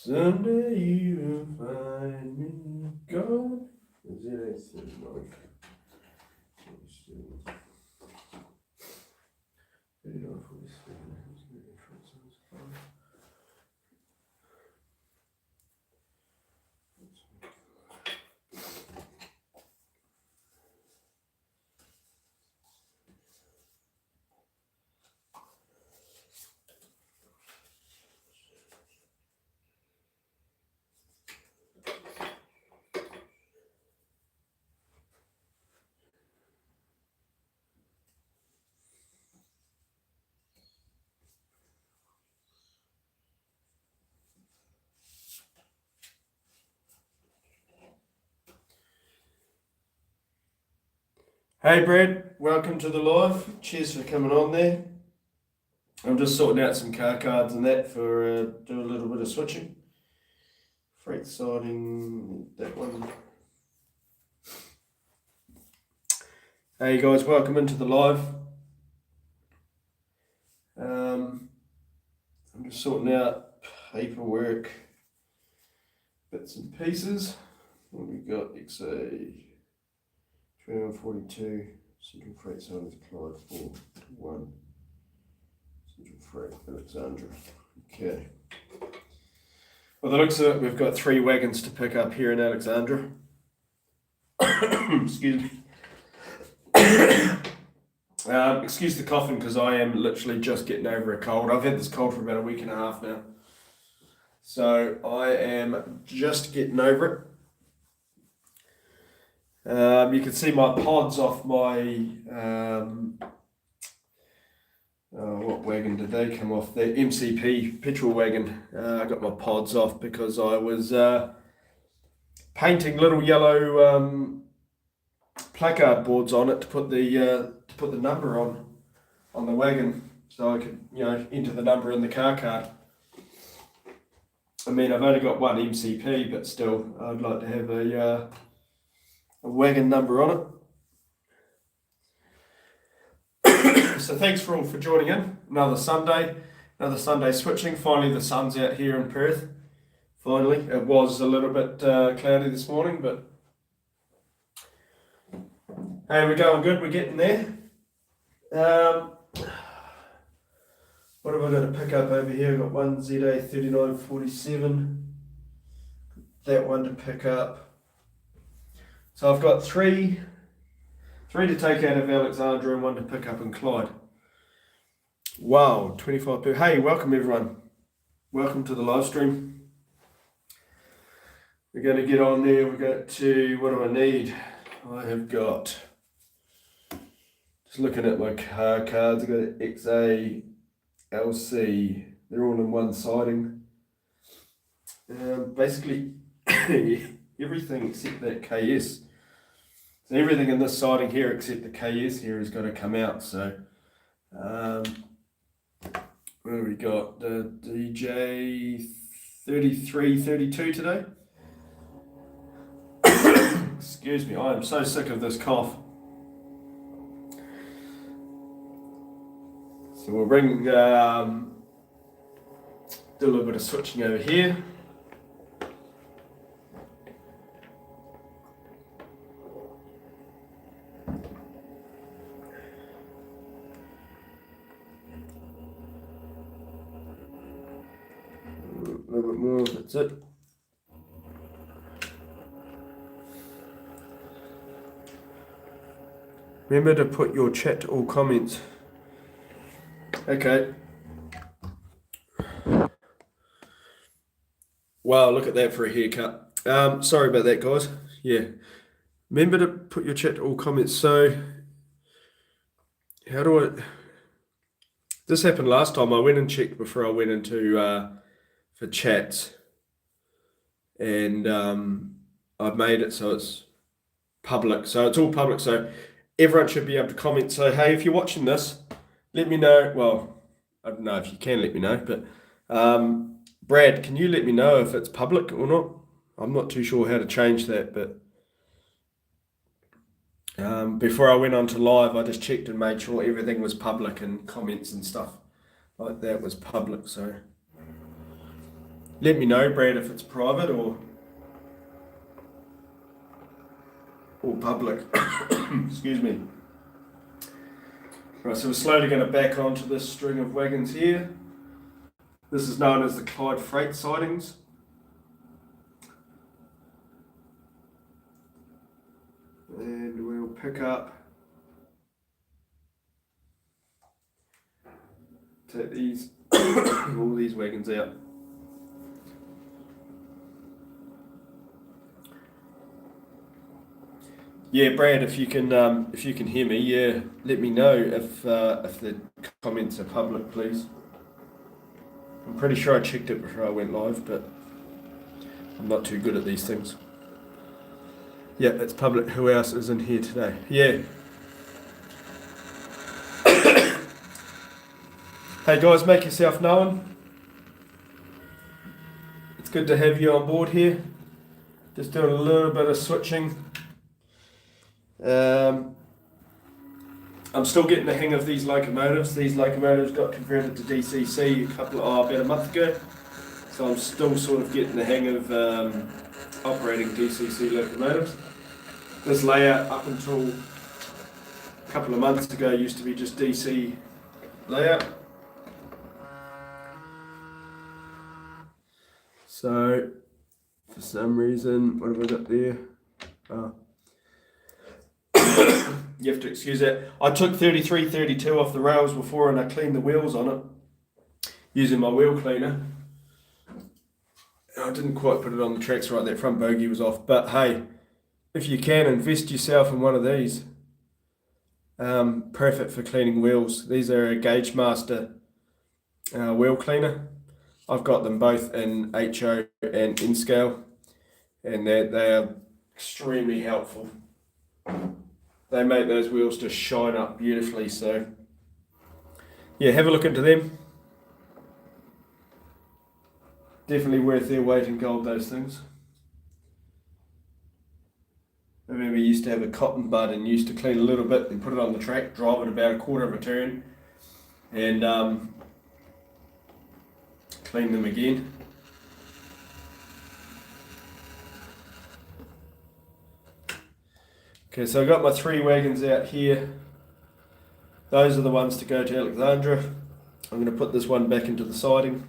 Someday you'll find me gone. Is it a thing, like? Hey Brad, welcome to the live. Cheers for coming on there. I'm just sorting out some car cards and that for do a little bit of switching. Freight siding, that one. Hey guys, welcome into the live. I'm just sorting out paperwork, bits and pieces. What we got? XA 2142, Central Freight Siding Clyde 4-1, Central Freight Alexandra. Okay. Well, the looks of it, we've got 3 wagons to pick up here in Alexandra. Excuse me. Excuse the coughing because I am literally just getting over a cold. I've had this cold for about a week and a half now. So I am just getting over it. You can see my pods off my, what wagon did they come off? The MCP petrol wagon. I got my pods off because I was painting little yellow placard boards on it to put the number on the wagon, so I could enter the number in the car card. I mean, I've only got one MCP, but still, I'd like to have a wagon number on it. So thanks for all for joining in. Another Sunday switching. Finally the sun's out here in Perth. Finally, it was a little bit cloudy this morning, but hey, we're going good, we're getting there. What have I got to pick up over here? I've got one ZA 3947, that one to pick up. So I've got three to take out of Alexandra and one to pick up in Clyde. Wow, 25 people. Hey, welcome everyone. Welcome to the live stream. We're going to get on there. We've got to, what do I need? I have got, just looking at my car cards, I've got an XA, LC, they're all in one siding. Basically, everything except that KS. So everything in this siding here except the KS here has got to come out. So what do we got? The DJ 3332 today. Excuse me, I am so sick of this cough. So we'll bring do a little bit of switching over here. A little bit more, that's it. Remember to put your chat or comments. Okay. Wow, look at that for a haircut. Sorry about that, guys. Yeah. Remember to put your chat or comments. So, how do I... This happened last time. I went and checked before I went into for chats. And I've made it so it's public. So it's all public. So everyone should be able to comment. So, hey, if you're watching this, let me know. Well, I don't know if you can let me know, but Brad, can you let me know if it's public or not? I'm not too sure how to change that, but before I went on to live, I just checked and made sure everything was public and comments and stuff like that was public. So Let me know, Brad, if it's private or public. Excuse me. Right, so we're slowly going to back onto this string of wagons here. This is known as the Clyde Freight Sidings. And we'll pick up, take these, all these wagons out. Yeah, Brad, if you can hear me, yeah, let me know if the comments are public, please. I'm pretty sure I checked it before I went live, but I'm not too good at these things. Yeah, it's public. Who else is in here today? Yeah. Hey guys, make yourself known. It's good to have you on board here. Just doing a little bit of switching. I'm still getting the hang of these locomotives. These locomotives got converted to DCC about a month ago. So I'm still sort of getting the hang of operating DCC locomotives. This layout up until a couple of months ago used to be just DC layout. So for some reason, what have I got there? You have to excuse that. I took 3332 off the rails before and I cleaned the wheels on it using my wheel cleaner. I didn't quite put it on the tracks right, that front bogie was off. But hey, if you can, invest yourself in one of these. Perfect for cleaning wheels. These are a Gauge Master wheel cleaner. I've got them both in HO and N scale, and they are extremely helpful. They make those wheels just shine up beautifully. So yeah, have a look into them. Definitely worth their weight in gold, those things. I remember you used to have a cotton bud and used to clean a little bit and put it on the track, drive it about a quarter of a turn, and clean them again. Okay, so I've got my 3 wagons out here. Those are the ones to go to Alexandra. I'm going to put this one back into the siding.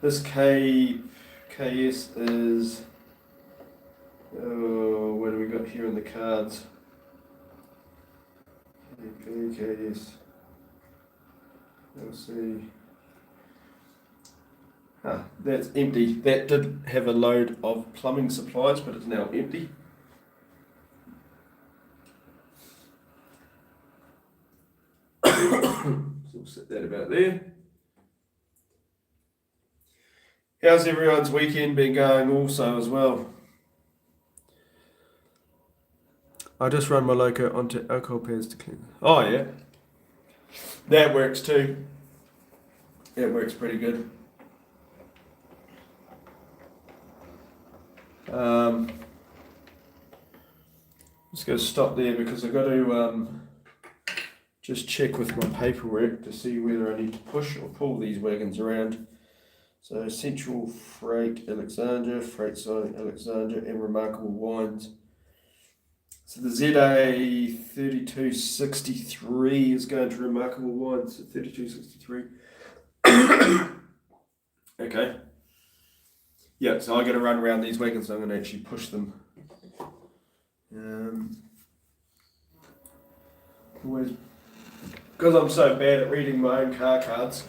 This KS is, what do we got here in the cards? KS. Let's see. That's empty. That did have a load of plumbing supplies, but it's now empty. So we'll set that about there. How's everyone's weekend been going also as well? I just run my loco onto alcohol pads to clean. Oh yeah. That works too. That works pretty good. I'm just going to stop there because I've got to just check with my paperwork to see whether I need to push or pull these wagons around. So Central Freight Alexandra, Freight Siding Alexandra, and Remarkable Wines. So the ZA 3263 is going to Remarkable Wines at 3263. Okay. Yeah, so I got to run around these wagons, so I'm going to actually push them. Always, because I'm so bad at reading my own car cards,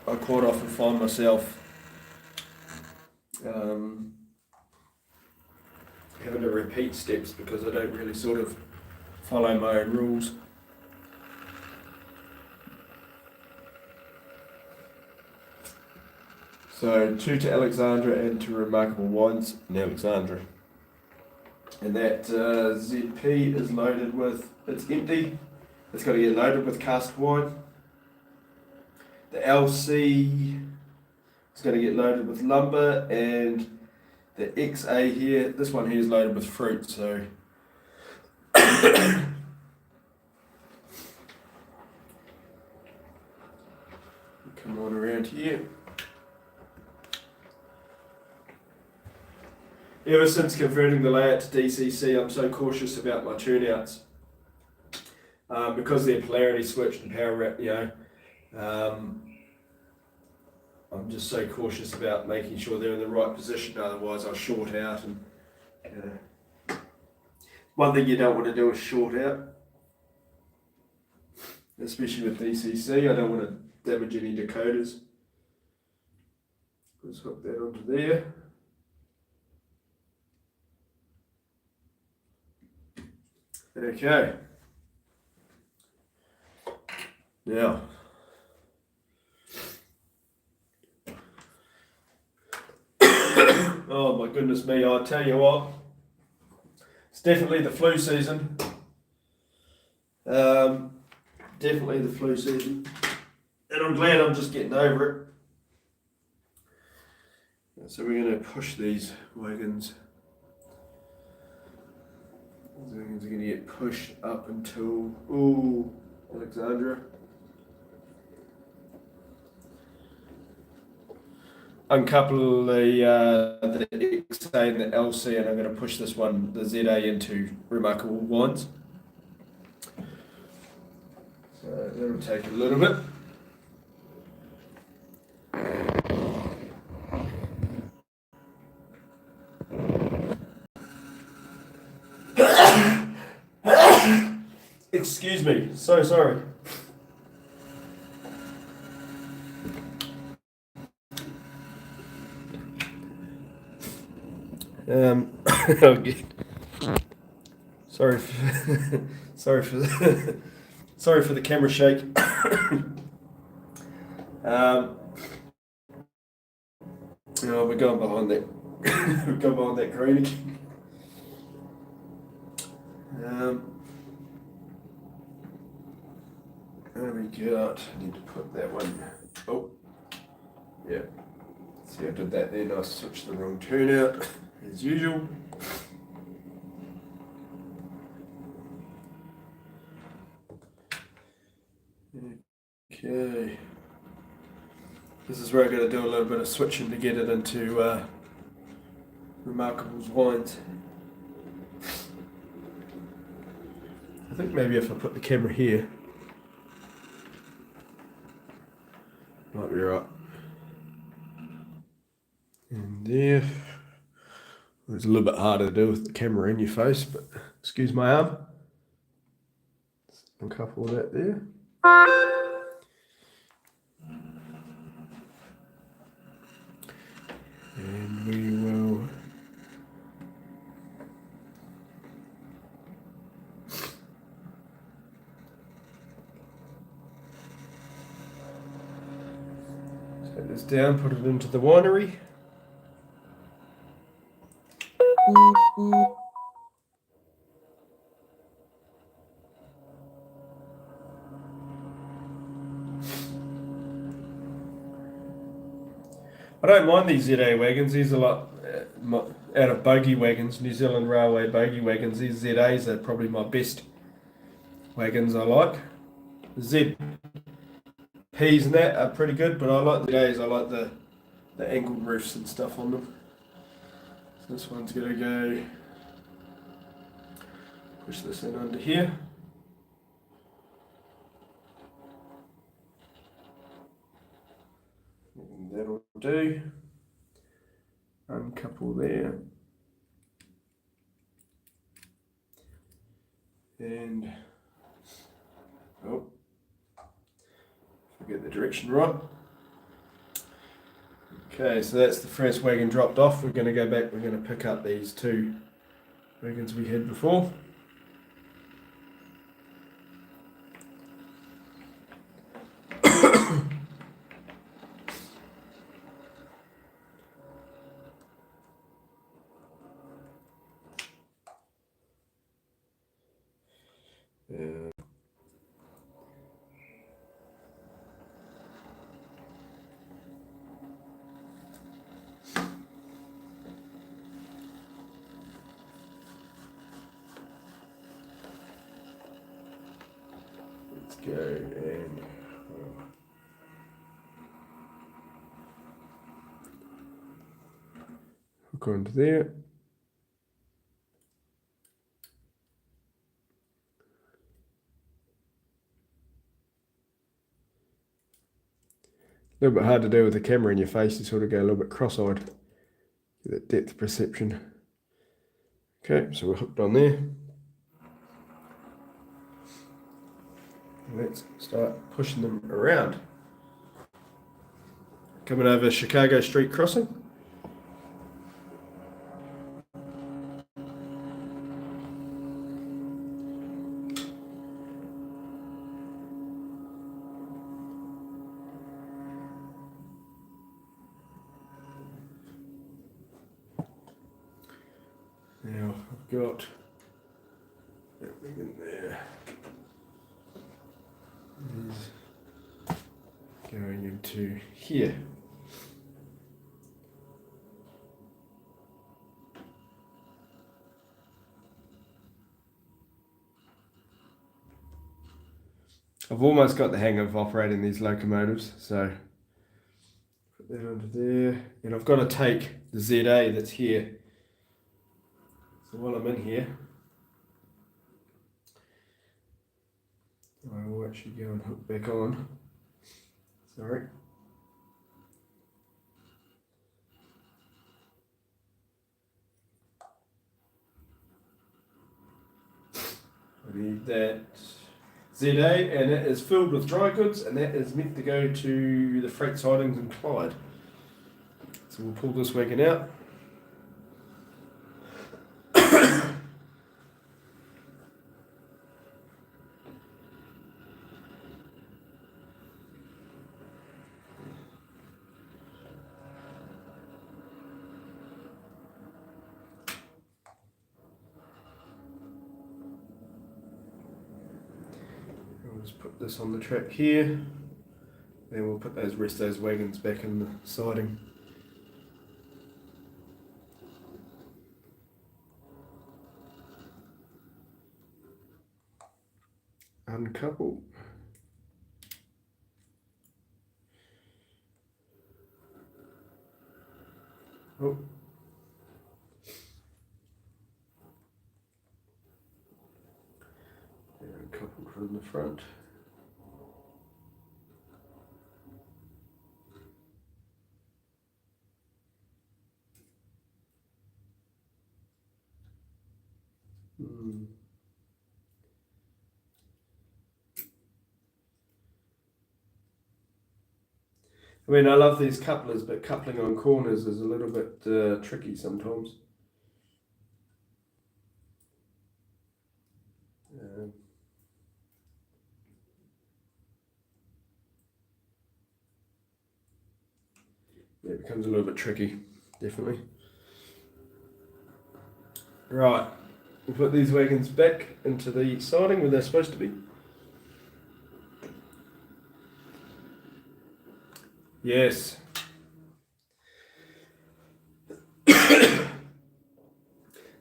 I quite often find myself having to repeat steps because I don't really sort of follow my own rules. So 2 to Alexandra and to Remarkable Wines in Alexandra. And that ZP is loaded with, it's empty, it's got to get loaded with cask wine. The LC is going to get loaded with lumber, and the XA here, this one here is loaded with fruit, so come on around here. Ever since converting the layout to DCC, I'm so cautious about my turnouts because they're polarity switched and power wrap. I'm just so cautious about making sure they're in the right position. Otherwise, I'll short out. And one thing you don't want to do is short out, especially with DCC. I don't want to damage any decoders. Let's hook that onto there. Okay. Now, oh my goodness me, I tell you what, it's definitely the flu season. Definitely the flu season. And I'm glad I'm just getting over it. So we're going to push these wagons. These wagons are going to get pushed up until, ooh, Alexandra. Uncouple the XA and the LC, and I'm going to push this one, the ZA, into Remarkable Wines. So that'll take a little bit. Excuse me, so sorry. Sorry for the camera shake. We're going behind that. We're going behind that green again. There we go. I need to put that one. Oh, yeah. See, I did that then. I switched the wrong turnout as usual. Okay. This is where I'm going to do a little bit of switching to get it into Remarkable's wines. I think maybe if I put the camera here, might be right. And there. It's a little bit harder to do with the camera in your face, but excuse my arm. Uncouple that there. And we will take this down, put it into the winery. I don't mind these ZA wagons. These are like out of bogey wagons, New Zealand Railway bogey wagons. These ZAs are probably my best wagons I like. The ZPs and that are pretty good, but I like the ZAs. I like the angled roofs and stuff on them. So this one's going to go, push this in under here. And that'll do. Uncouple there. And, oh, get the direction right. Okay, so that's the first wagon dropped off. We're going to go back, we're going to pick up these two wagons we had before. Let's go and hook onto there. A little bit hard to do with the camera in your face. You sort of go a little bit cross-eyed. Get that depth perception. Okay, so we're hooked on there. Let's start pushing them around. Coming over Chicago Street crossing. Now I've got that thing in there. Is going into here. I've almost got the hang of operating these locomotives, so put that under there. And I've got to take the ZA that's here. So while I'm in here, I will actually go and hook back on. Sorry. I need that ZA, and it is filled with dry goods, and that is meant to go to the freight sidings in Clyde. So we'll pull this wagon out. We'll just put this on the track here, then we'll put rest of those wagons back in the siding. Uncouple. Oh. And uncouple from the front. I mean, I love these couplers, but coupling on corners is a little bit tricky sometimes. Yeah, it becomes a little bit tricky, definitely. Right, we'll put these wagons back into the siding where they're supposed to be. Yes.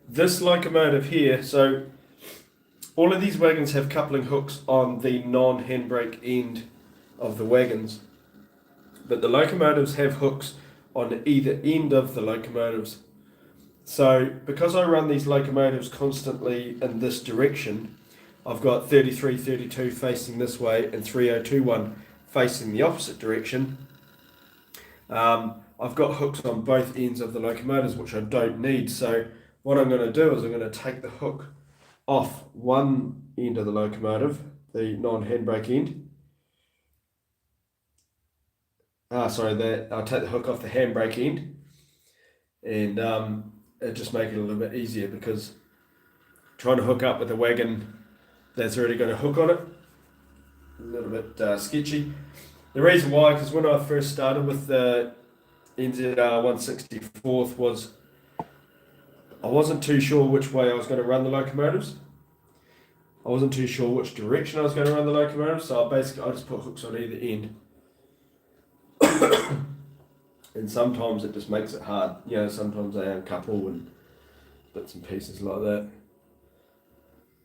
This locomotive here, so all of these wagons have coupling hooks on the non-handbrake end of the wagons, but the locomotives have hooks on either end of the locomotives. So because I run these locomotives constantly in this direction, I've got 3332 facing this way and 3021 facing the opposite direction. I've got hooks on both ends of the locomotives, which I don't need. So what I'm going to do is I'm going to take the hook off one end of the locomotive, the non-handbrake end. I'll take the hook off the handbrake end, and it just make it a little bit easier, because trying to hook up with a wagon that's already got a hook on it, a little bit sketchy. The reason why, because when I first started with the NZR 164th, was I wasn't too sure which way I was going to run the locomotives. I wasn't too sure which direction I was going to run the locomotives, so I just put hooks on either end. And sometimes it just makes it hard. You know, sometimes they uncouple and bits and pieces like that.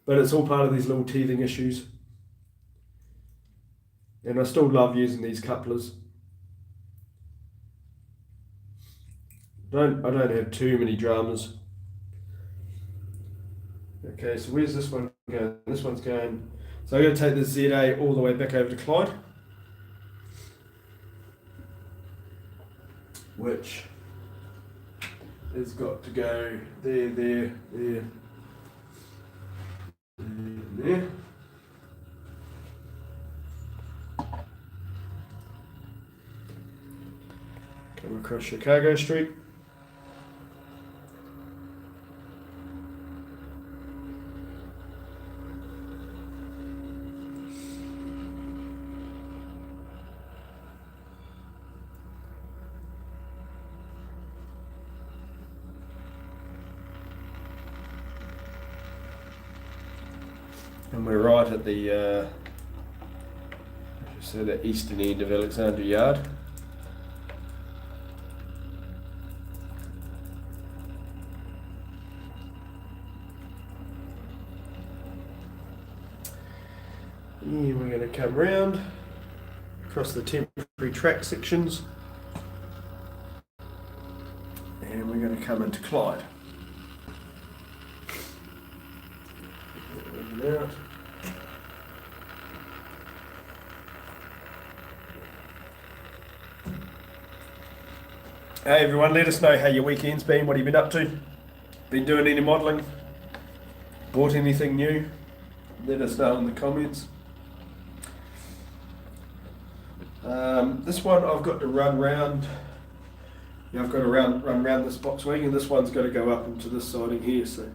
But it's all part of these little teething issues. And I still love using these couplers. I don't have too many dramas. Okay, so where's this one going? This one's going. So I'm going to take the ZA all the way back over to Clyde. which has got to go there, there, there, there. Come across Chicago Street. And we're right at the the eastern end of Alexandra Yard. And we're going to come round across the temporary track sections, and we're going to come into Clyde. Out. Hey everyone, let us know how your weekend's been. What have you been up to? Been doing any modelling? Bought anything new? Let us know in the comments. This one I've got to run round. Yeah, I've got to run round this box wing, and this one's got to go up into this siding here. So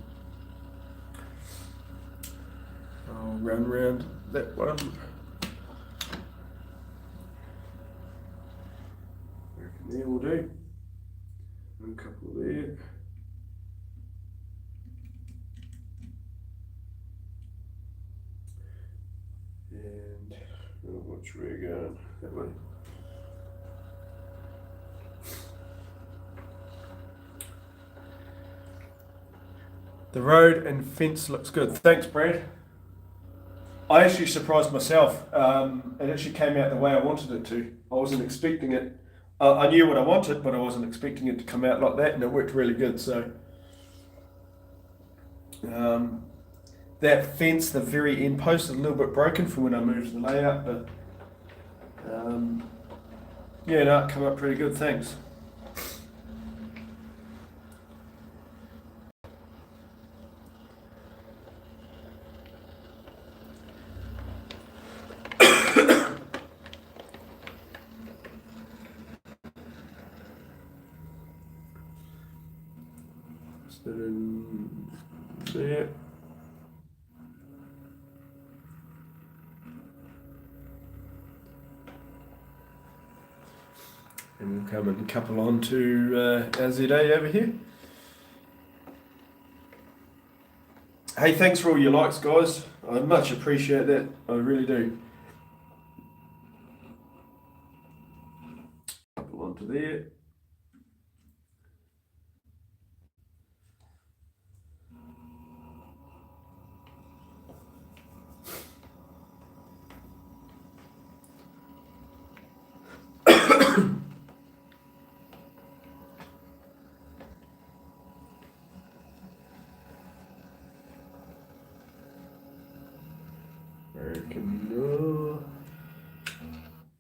I'll run round that one. There will do. A couple there. And which way are we going? That way. The road and fence looks good. Thanks, Brad. I actually surprised myself. It actually came out the way I wanted it to. I wasn't expecting it. I knew what I wanted, but I wasn't expecting it to come out like that, and it worked really good. So that fence, the very end post, is a little bit broken from when I moved the layout, but yeah, no, it came up pretty good. Thanks. There. And we'll come and couple on to our ZA over here. Hey, thanks for all your likes, guys. I much appreciate that. I really do. Couple onto there.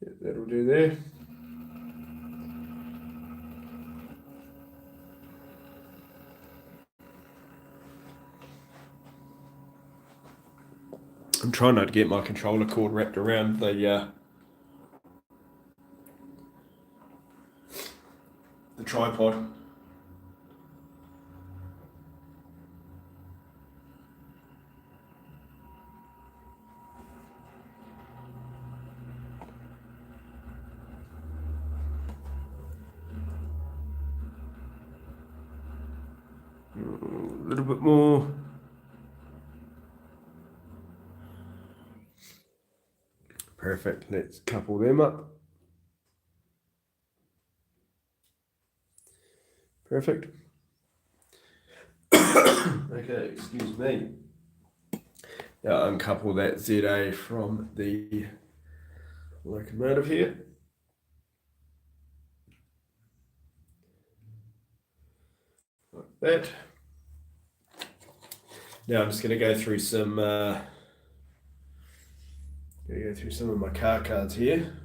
Yeah, that'll do there. I'm trying not to get my controller cord wrapped around the tripod. A little bit more. Perfect. Let's couple them up. Perfect. Okay, excuse me. Now uncouple that ZA from the locomotive here. Like that. Now I'm just going to go through some of my car cards here.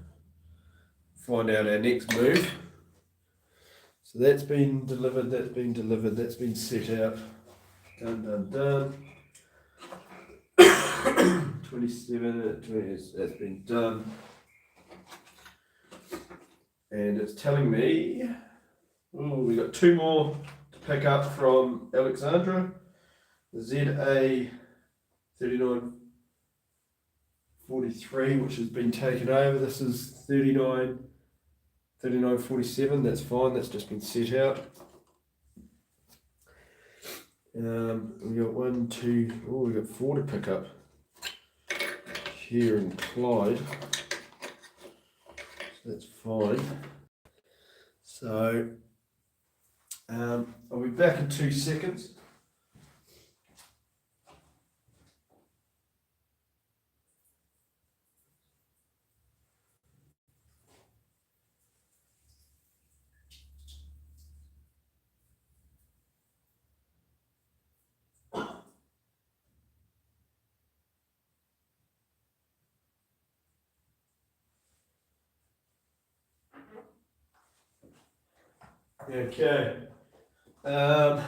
Find out our next move. So that's been delivered, that's been delivered, that's been set out. Done, done, done. 27, 20, that's been done. And it's telling me, oh, we got 2 more to pick up from Alexandra. The ZA 3943, which has been taken over. This is 3947. That's fine, that's just been set out. We got 1, 2, oh, we got 4 to pick up here in Clyde. So that's fine. So I'll be back in 2 seconds. Okay. I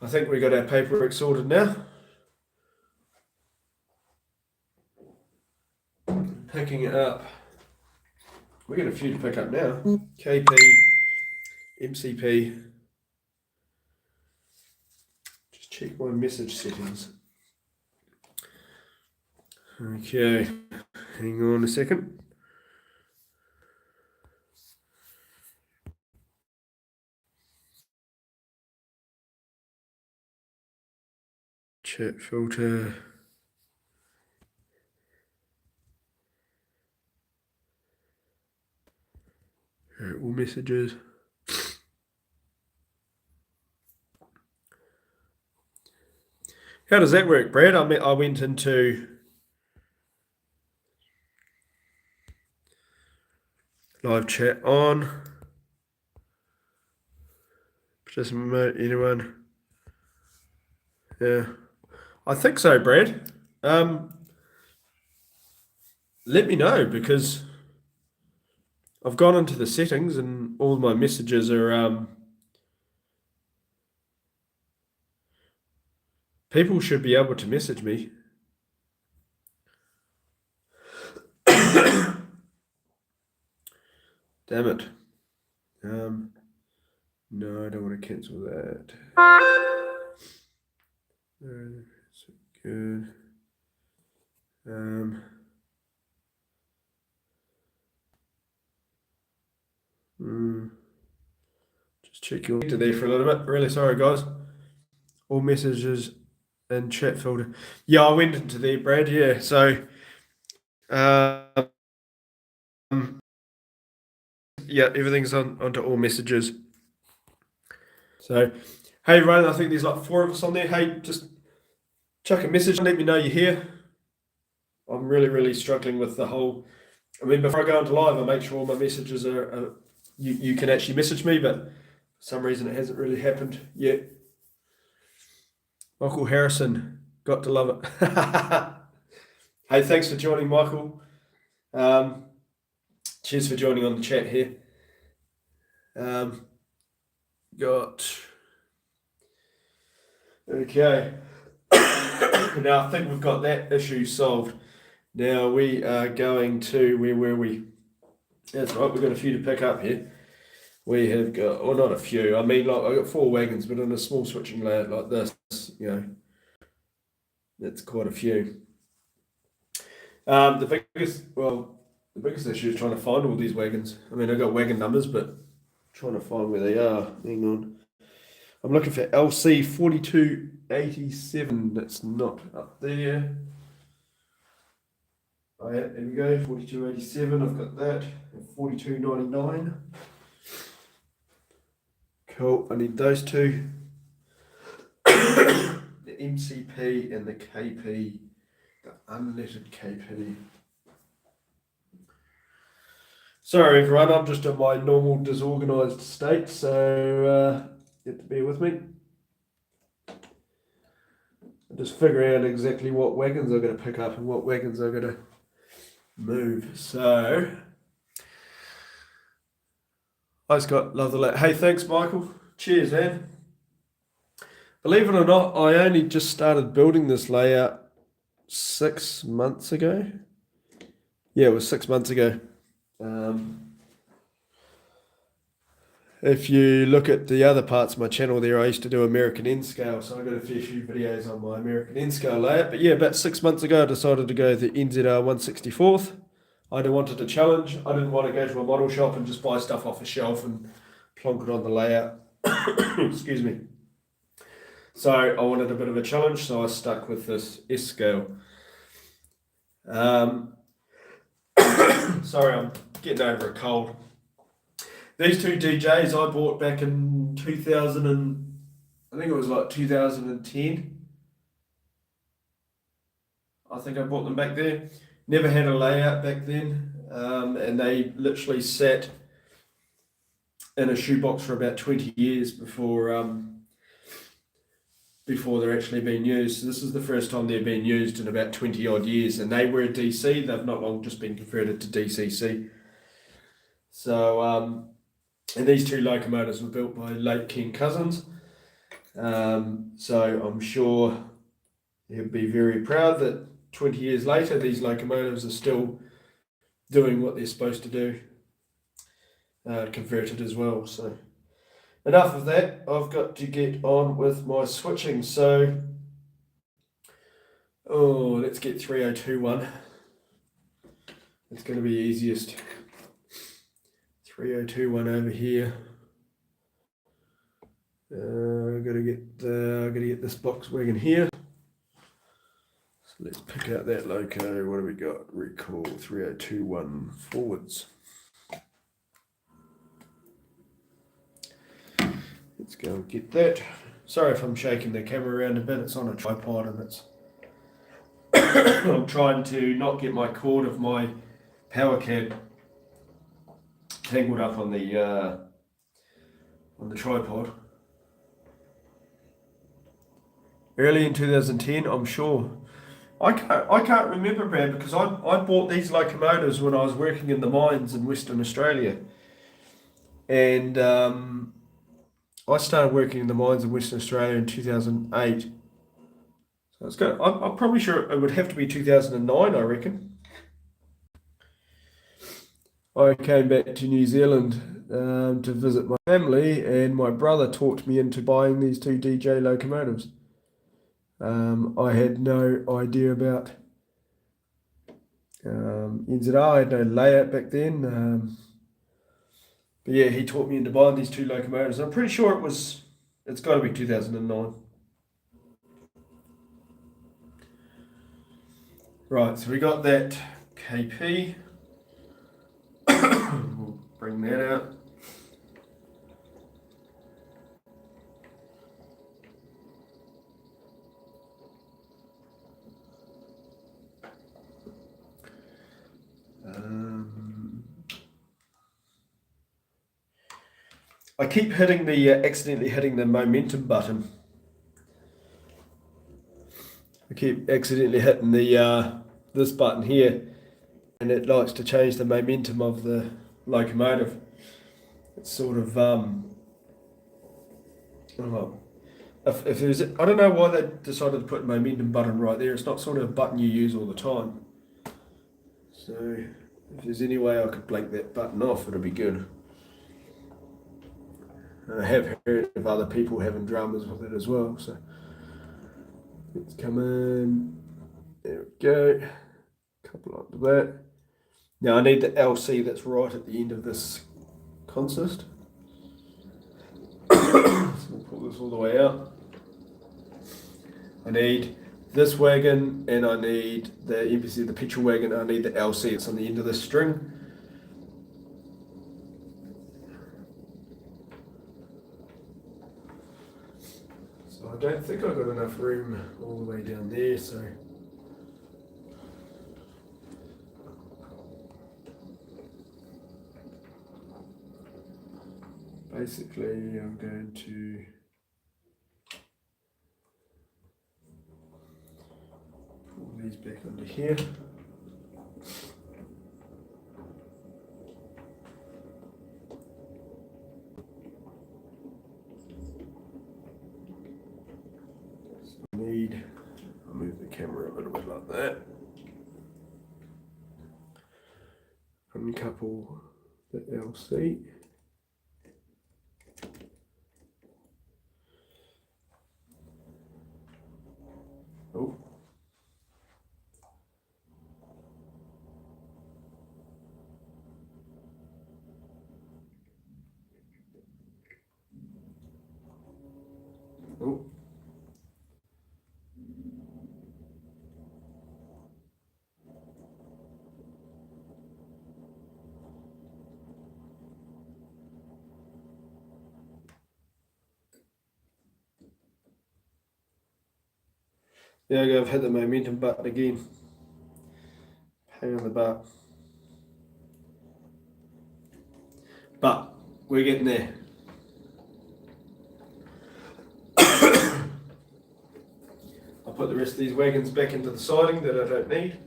think we got our paperwork sorted now. Picking it up. We got a few to pick up now. KP, MCP. Just check my message settings. Okay. Hang on a second. Chat filter. All messages. How does that work, Brad? I went into live chat on. Just anyone. Yeah. I think so, Brad. Let me know, because I've gone into the settings and all my messages are people should be able to message me. Damn it. No, I don't want to cancel that. That's good. Just check your to there for a little bit. Really sorry, guys. All messages in chat folder. Yeah, I went into there, Brad. Yeah, so yeah, everything's onto all messages. So, hey, Ryan, I think there's like 4 of us on there. Hey, just chuck a message and let me know you're here. I'm really struggling with the whole. I mean, before I go into live, I make sure all my messages are you can actually message me, but for some reason it hasn't really happened yet. Michael Harrison, got to love it. Hey, thanks for joining, Michael. Cheers for joining on the chat here. Okay. Now I think we've got that issue solved. Now we are going to, where were we? That's right, we've got a few to pick up here. We have got, or not a few, I mean, like, I've got 4 wagons, but on a small switching layout like this, you know, that's quite a few. The biggest issue is trying to find all these wagons. I mean, I've got wagon numbers, but trying to find where they are. Hang on. I'm looking for LC 4287. That's not up there. Oh, yeah, there we go. 4287. I've got that. 4299. Cool. I need those 2. The MCP and the KP. The unlettered KP. Sorry, everyone. I'm just in my normal disorganized state, so you have to bear with me. I'm just figuring out exactly what wagons I'm going to pick up and what wagons I'm going to move. So Hi Scott, love the layout. Hey, thanks Michael. Cheers, man. Believe it or not, I only just started building this layout 6 months ago. Yeah, it was 6 months ago. Um, if you look at the other parts of my channel there, I used to do American N scale, so I got a fair few videos on my American N scale layout. But yeah, about 6 months ago, I decided to go the NZR 164th. I wanted a challenge. I didn't want to go to a model shop and just buy stuff off a shelf and plonk it on the layout. Excuse me. So I wanted a bit of a challenge, so I stuck with this S scale. Um, sorry, I'm getting over a cold. These two DJs I bought back in 2000 and I think it was like 2010. I think I bought them back there. Never had a layout back then, and they literally sat in a shoebox for about 20 years before they're actually being used. So this is the first time they're being used in about 20 odd years, and they were a DC. They've not long just been converted to DCC. So, and these two locomotives were built by late King Cousins. So I'm sure he'll be very proud that 20 years later, these locomotives are still doing what they're supposed to do, converted as well. So enough of that. I've got to get on with my switching. So, let's get 3021. It's going to be easiest. 3021 over here. I've got to get this box wagon here. So let's pick out that loco. What have we got? Recall 3021 forwards. Let's go and get that. Sorry if I'm shaking the camera around a bit. It's on a tripod and it's I'm trying to not get my cord of my power cab tangled up on the tripod. Early in 2010, I'm sure. I can't remember, Brad, because I bought these locomotives when I was working in the mines in Western Australia, and I started working in the mines in Western Australia in 2008. So it's good. I'm probably sure it would have to be 2009, I reckon. I came back to New Zealand to visit my family, and my brother talked me into buying these two DJ locomotives. I had no idea about NZR. I had no layout back then. But yeah, he taught me into buying these two locomotives. I'm pretty sure it's got to be 2009. Right, so we got that KP. We'll bring that out. I keep hitting accidentally hitting the momentum button. I keep accidentally hitting this button here, and it likes to change the momentum of the locomotive. It's sort of if there's I don't know why they decided to put a momentum button right there. It's not sort of a button you use all the time. So if there's any way I could blank that button off, it'd be good. I have heard of other people having dramas with it as well. So let's come in. There we go. Couple onto that. Now I need the LC that's right at the end of this consist. So we'll pull this all the way out. I need this wagon and I need the MPC, the petrol wagon. I need the LC. It's on the end of this string. So I don't think I've got enough room all the way down there. So basically I'm going to pull these back onto here. need, I'll move the camera a little bit like that. Uncouple the LC. Oh. Oh. There we go, I've hit the momentum button again. Pain in the butt. But we're getting there. I'll put the rest of these wagons back into the siding that I don't need.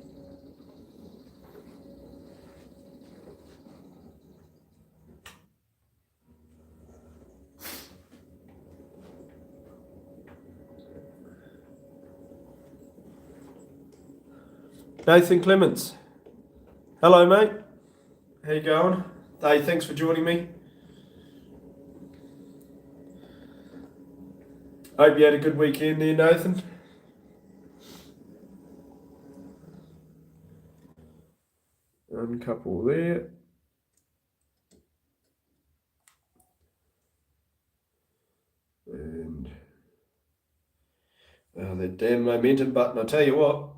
Nathan Clements. Hello, mate. How you going? Hey, thanks for joining me. Hope you had a good weekend there, Nathan. Uncouple there. And that damn momentum button, I tell you what.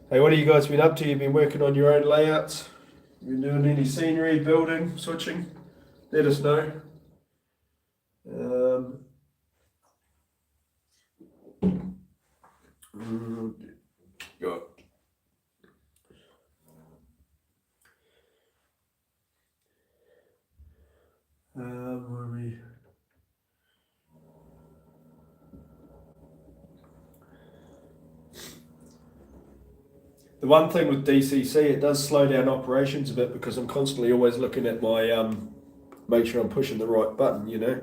Hey, what have you guys been up to? You've been working on your own layouts? You been doing any scenery, building, switching? Let us know. Got where are we? The one thing with DCC, it does slow down operations a bit because I'm constantly always looking at my make sure I'm pushing the right button, you know.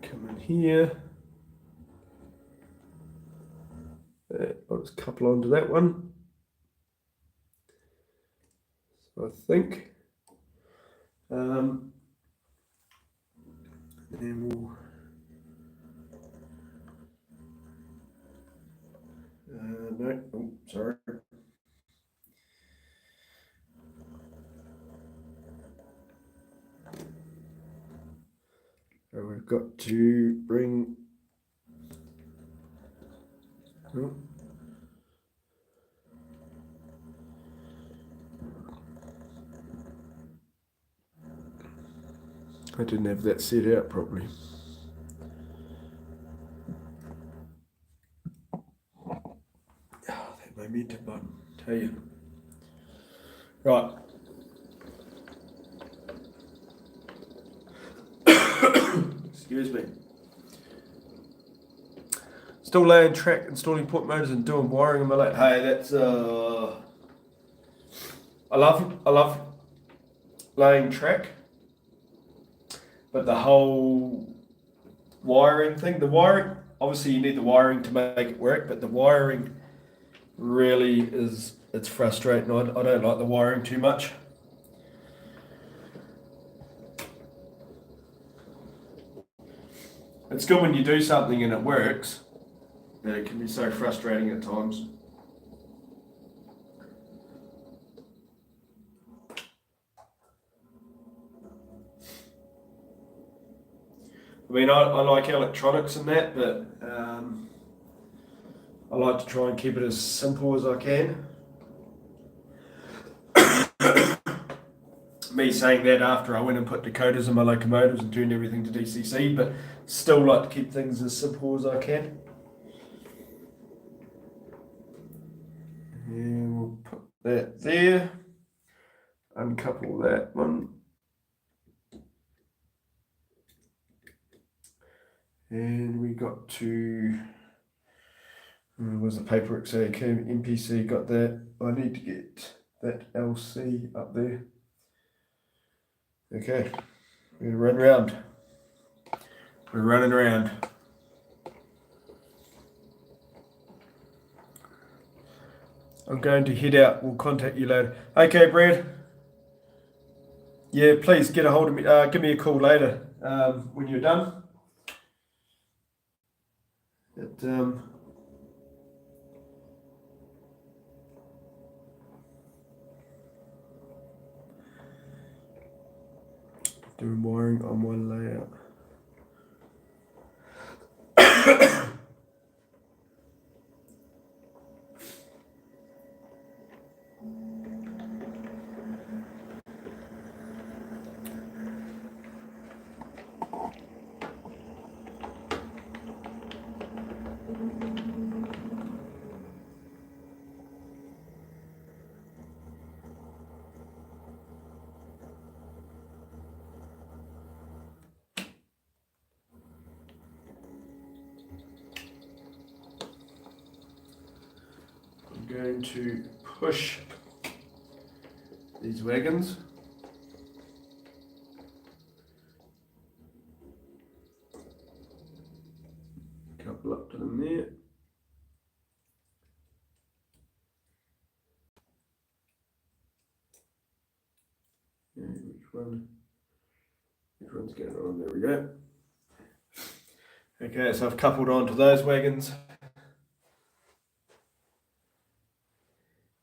Come in here. I'll just couple onto that one. So I think. Then we'll. No, oh, sorry. So we've got to bring. Oh. I didn't have that set out properly. That momentum button, tell you. Right. Excuse me. Still laying track, installing port motors and doing wiring in my late. Hey, that's I love laying track, but the whole wiring thing, the wiring, obviously you need the wiring to make it work, but the wiring really it's frustrating. I don't like the wiring too much. It's good when you do something and it works, but it can be so frustrating at times. I mean, I like electronics and that, but I like to try and keep it as simple as I can. Me saying that after I went and put decoders in my locomotives and turned everything to DCC, but still like to keep things as simple as I can. And we'll put that there, uncouple that one. And we got to, Where's the paperwork? So NPC got that. I need to get that LC up there. Okay, we're gonna run around. We're running around. I'm going to head out. We'll contact you later. Okay, Brad. Yeah, please get a hold of me. Give me a call later when you're done. Doing wiring on my layout. I'm going to push these wagons. Couple up to them there. Which one's going on? There we go. Okay, so I've coupled onto those wagons.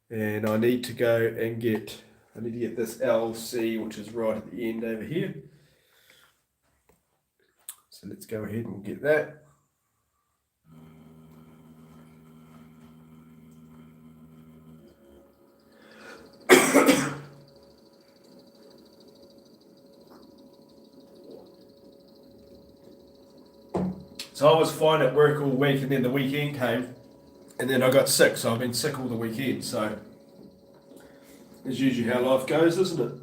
And I need to go and get this LC, which is right at the end over here. So let's go ahead and we'll get that. So I was fine at work all week, and then the weekend came, and then I got sick, so I've been sick all the weekend. So it's usually how life goes, isn't it?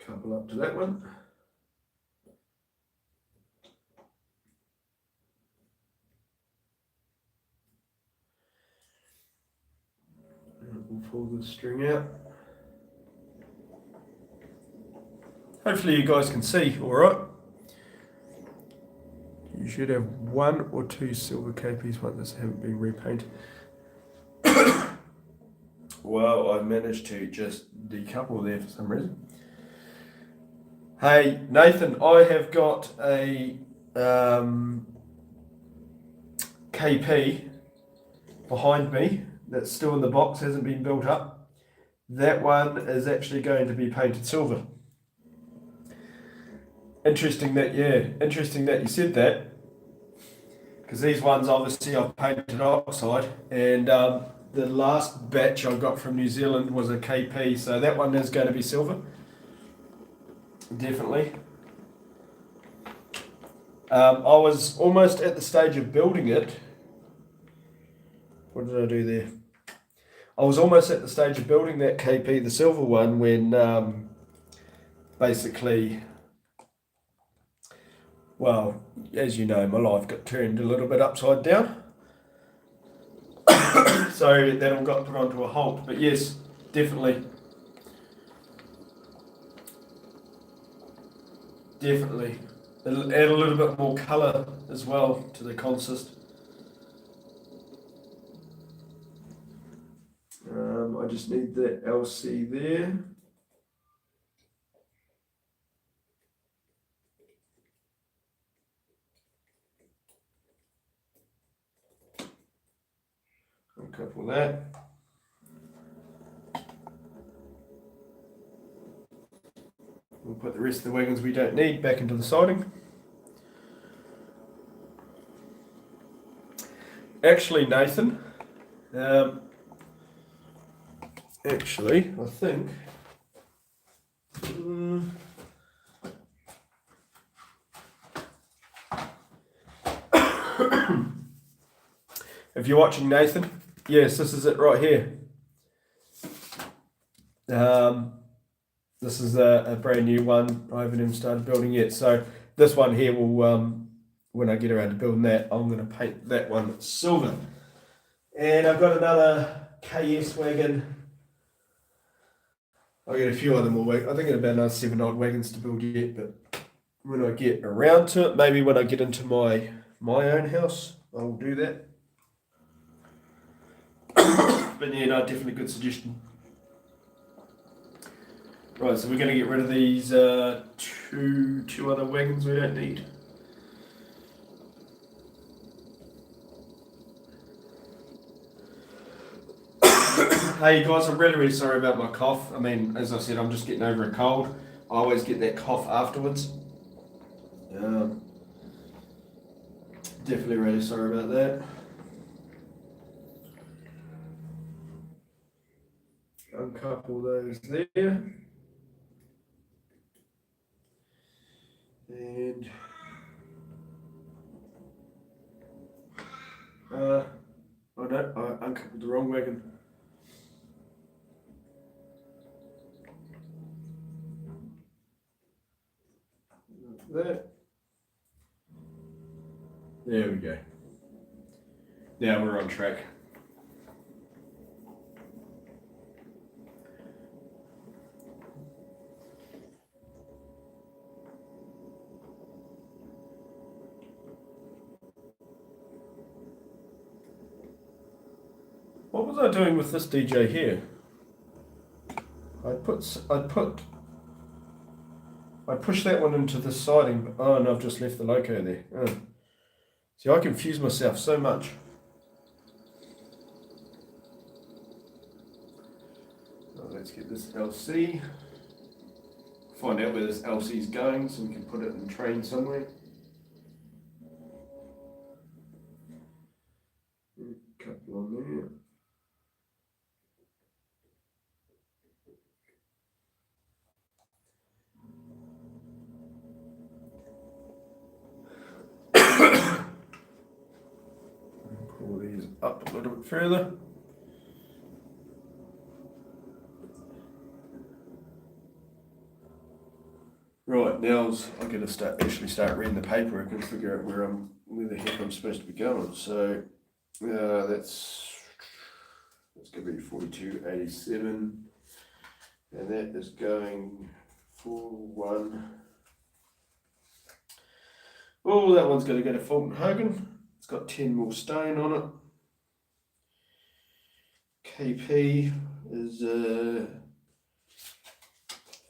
Couple up to that one. And we'll pull the string out. Hopefully you guys can see all right. You should have 1 or 2 silver KPs once that haven't been repainted. Well, I managed to just decouple there for some reason. Hey, Nathan, I have got a KP behind me that's still in the box, hasn't been built up. That one is actually going to be painted silver. Interesting that you said that, because these ones obviously I've painted oxide, and the last batch I got from New Zealand was a KP, so that one is going to be silver, definitely. I was almost at the stage of building it. What did I do there? I was almost at the stage of building that KP, the silver one, when basically, well, as you know, my life got turned a little bit upside down. So that all got put onto a halt. But yes, definitely. Definitely. It'll add a little bit more colour as well to the consist. I just need the LC there. I'll couple that. We'll put the rest of the wagons we don't need back into the siding. Actually, Nathan, I think if you're watching, Nathan, yes, this is it right here. This is a brand new one. I haven't even started building yet. So this one here will, when I get around to building that, I'm going to paint that one silver. And I've got another KS wagon. I've got a few other more wagons. I think I've about another 7 odd wagons to build yet, but when I get around to it, maybe when I get into my own house, I'll do that. But yeah, no, definitely good suggestion. Right, so we're going to get rid of these two other wagons we don't need. Hey guys, I'm really sorry about my cough. I mean, as I said, I'm just getting over a cold. I always get that cough afterwards. Definitely really sorry about that. Uncouple those there. And oh no, I uncoupled the wrong wagon. That. There we go. Now we're on track. What was I doing with this DJ here? I pushed that one into the siding, but oh no, I've just left the loco there. Oh. See, I confuse myself so much. Oh, let's get this LC. Find out where this LC is going so we can put it in the train somewhere. Couple on there. Pull these up a little bit further. Right, now I'm going to actually start reading the paperwork and figure out where the heck I'm supposed to be going. So that's going to be 4287, and that is going for one. Oh, that one's going to go to Fulton Hogan. It's got 10 more stone on it. KP is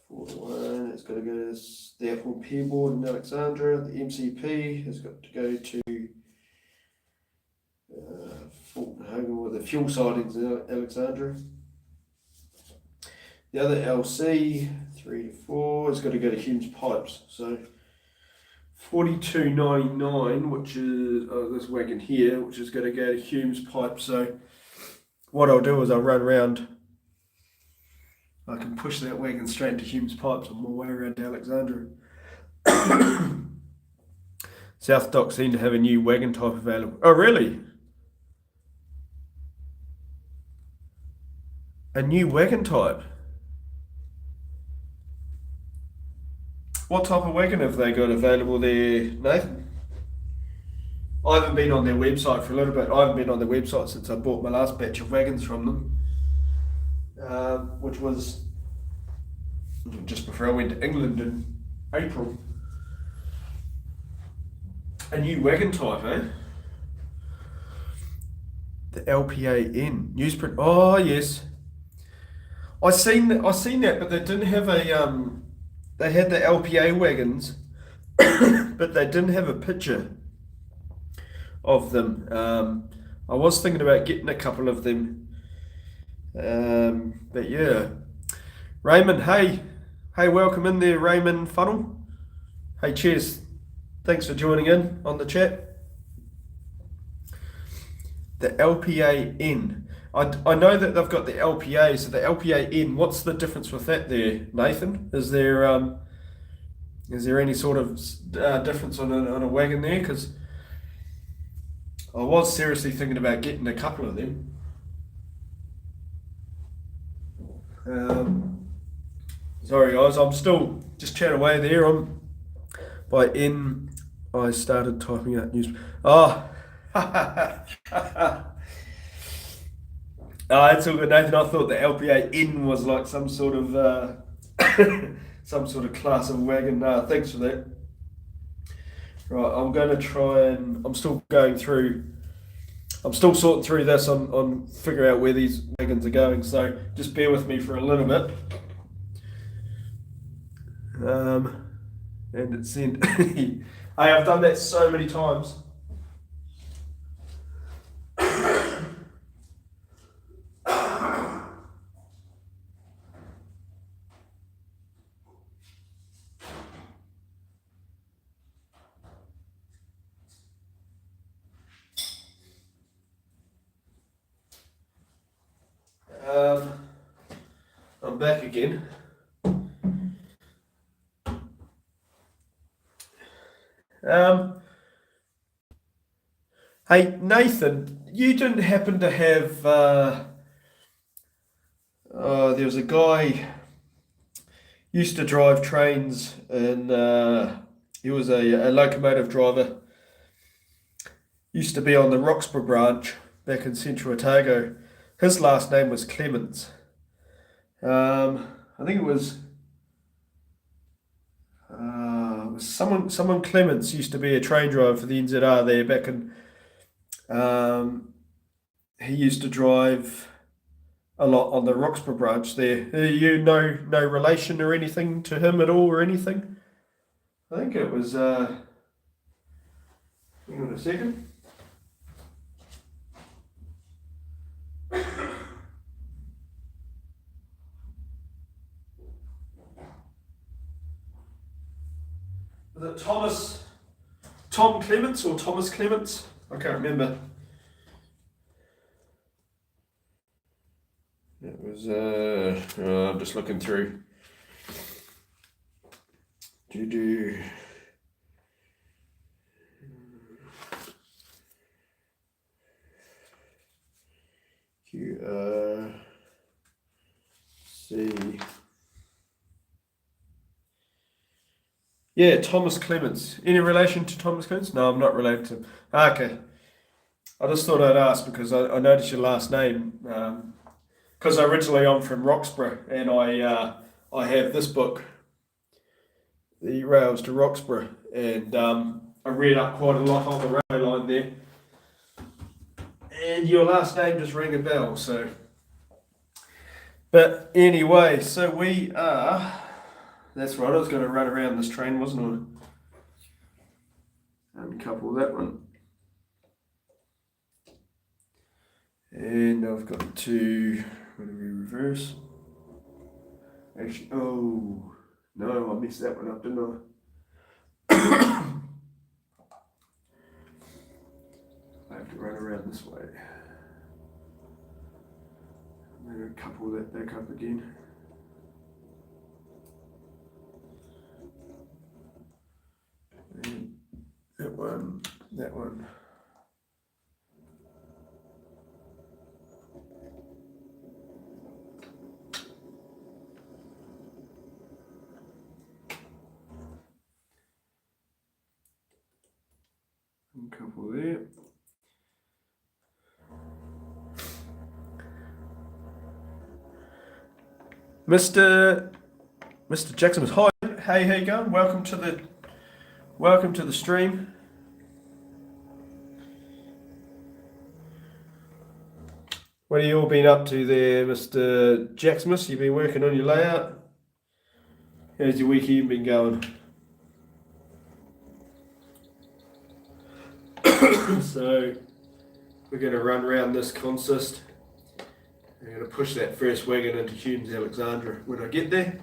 41. It's got to go to the Apple Peerboard in Alexandra. The MCP has got to go to Fulton Hogan with the fuel sidings in Alexandra. The other LC 3 to 4 has got to go to Hume's Pipes. So 4299, which is this wagon here, which is going to go to Hume's Pipe. So what I'll do is I'll run around. I can push that wagon straight into Hume's Pipes on my way around to Alexandria. South Dock seem to have a new wagon type available. Oh, really? A new wagon type? What type of wagon have they got available there, Nathan? I haven't been on their website for a little bit. I haven't been on their website since I bought my last batch of wagons from them, which was just before I went to England in April. A new wagon type, eh? The LPAN newsprint. Oh yes, I seen that, but they didn't have a They had the LPA wagons, but they didn't have a picture of them. I was thinking about getting a couple of them, but yeah. Raymond, hey, welcome in there, Raymond Funnel. Hey, cheers. Thanks for joining in on the chat. The LPAN. I know that they've got the LPA, so the LPAN, what's the difference with that there, Nathan? Is there any sort of difference on a wagon there? Because I was seriously thinking about getting a couple of them. Sorry, guys, I'm still just chatting away there. By N, I started typing out news. Oh, it's all good, Nathan. I thought the LPA N was like some sort of some sort of class of wagon. Thanks for that. Right, I'm going to try and I'm still going through. I'm still sorting through this on figuring out where these wagons are going. So just bear with me for a little bit. And it's sent. Hey, I've done that so many times. Um, I'm back again. Hey Nathan, you didn't happen to have? There was a guy used to drive trains, and he was a locomotive driver. Used to be on the Roxburgh branch back in Central Otago. His last name was Clements. I think it was someone Clements used to be a train driver for the NZR there back in. Um, he used to drive a lot on the Roxburgh branch there. You know, no relation or anything to him at all or anything? I think it was. Hang on a second. Was it Tom Clements or Thomas Clements? I can't remember. It was. I'm just looking through. Do. See. Yeah, Thomas Clements. Any relation to Thomas Clements? No, I'm not related to him. Okay. I just thought I'd ask because I noticed your last name. Because originally I'm from Roxburgh and I have this book, The Rails to Roxburgh, and I read up quite a lot on the railway line there. And your last name just rang a bell, so. But anyway, so we are. That's right, I was going to run around this train, wasn't I? Uncouple that one. And I've got to. What do we reverse? Actually, oh, no, I messed that one up, didn't I? I have to run around this way. I'm going to couple that back up again. And that one. Couple there. Mr. Jackson, hi. Hey, how you going? Welcome to the stream. What have you all been up to there, Mr. Jacksmith? You been working on your layout? How's your weekend been going? So we're going to run around this consist. I'm going to push that first wagon into Humes Alexandra when I get there.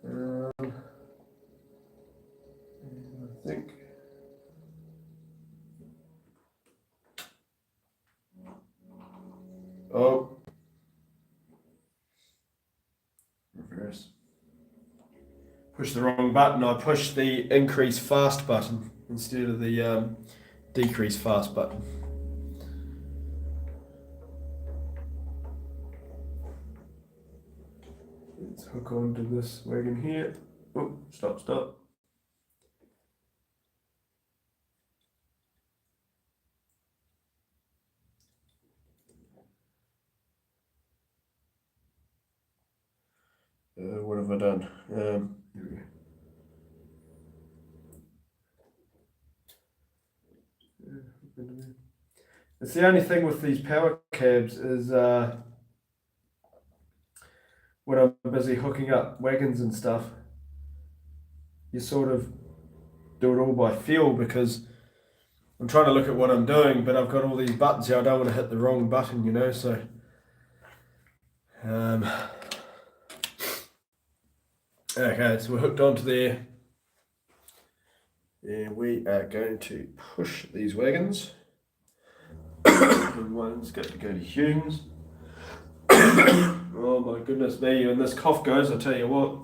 I think. Oh, reverse. Push the wrong button. I pushed the increase fast button instead of the decrease fast button. Let's hook onto this wagon here. Oh, stop. What have I done? Here we go. It's the only thing with these power cabs is when I'm busy hooking up wagons and stuff, you sort of do it all by feel because I'm trying to look at what I'm doing, but I've got all these buttons here. I don't want to hit the wrong button, you know, so okay, so we're hooked onto there. And we are going to push these wagons. And one's got to go to Humes. Oh my goodness me, when this cough goes, I tell you what.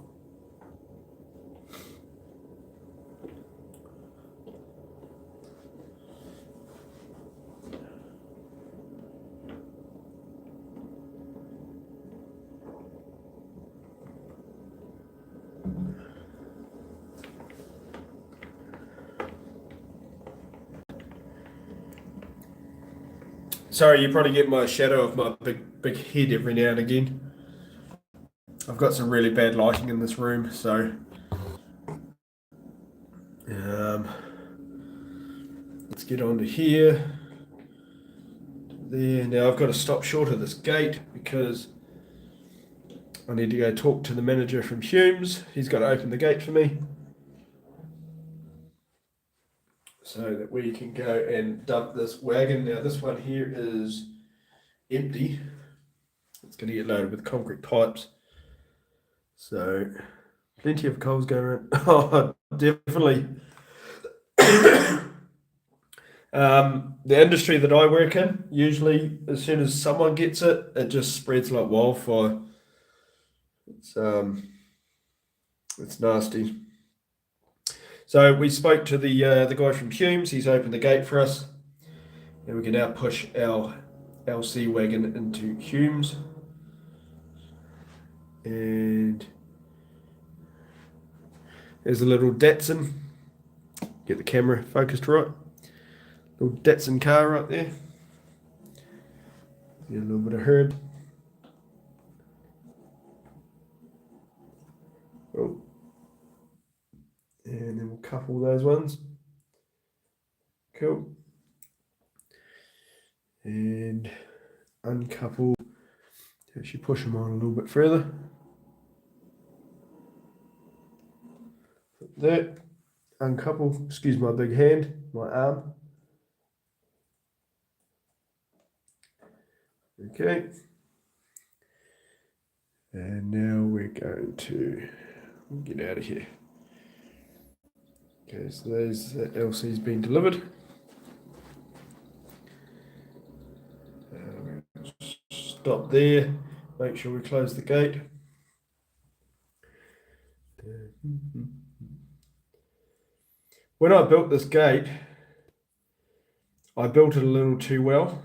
Sorry, you probably get my shadow of my big head every now and again. I've got some really bad lighting in this room, so let's get on to here. There. Now I've got to stop short of this gate because I need to go talk to the manager from Humes. He's got to open the gate for me so that we can go and dump this wagon. Now this one here is empty. It's going to get loaded with concrete pipes. So plenty of coals going around. Oh, definitely. The industry that I work in, usually as soon as someone gets it, it just spreads like wildfire. It's nasty. So we spoke to the guy from Humes. He's opened the gate for us, and we can now push our LC wagon into Humes. And there's a little Datsun. Get the camera focused right. Little Datsun car right there. Get a little bit of herb. Oh. And then we'll couple those ones. Cool. And uncouple. Actually push them on a little bit further. There. Uncouple. Excuse my big hand, my arm. Okay. And now we're going to get out of here. Okay, so there's the LC's been delivered. Stop there. Make sure we close the gate. When I built this gate, I built it a little too well.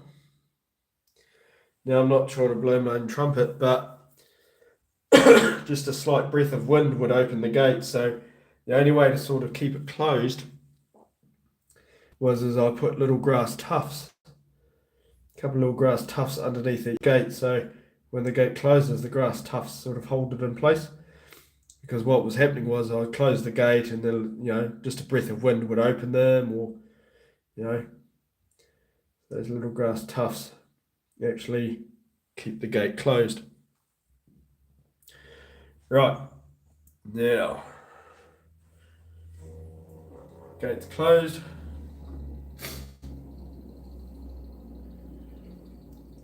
Now I'm not trying to blow my own trumpet, but just a slight breath of wind would open the gate. So the only way to sort of keep it closed was as I put little grass tufts, a couple of little grass tufts underneath the gate. So when the gate closes, the grass tufts sort of hold it in place. Because what was happening was I closed the gate and then, you know, just a breath of wind would open them, or, you know, those little grass tufts actually keep the gate closed. Right, now, gate's closed.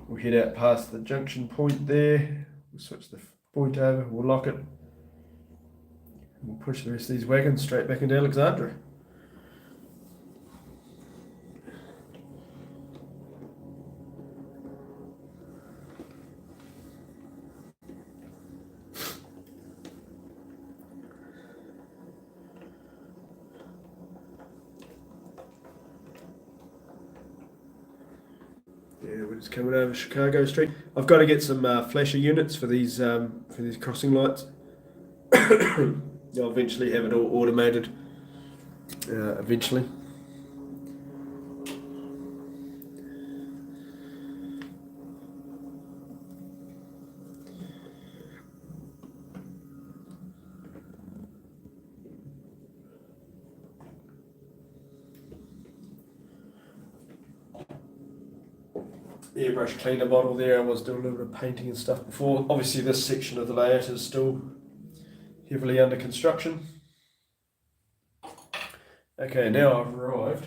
We'll head out past the junction point there. We'll switch the point over, we'll lock it. We'll push the rest of these wagons straight back into Alexandria. It's coming over Chicago Street. I've got to get some flasher units for these crossing lights. I'll eventually have it all automated. Eventually. Airbrush cleaner bottle there. I was doing a little bit of painting and stuff before. Obviously this section of the layout is still heavily under construction. Okay, now I've arrived.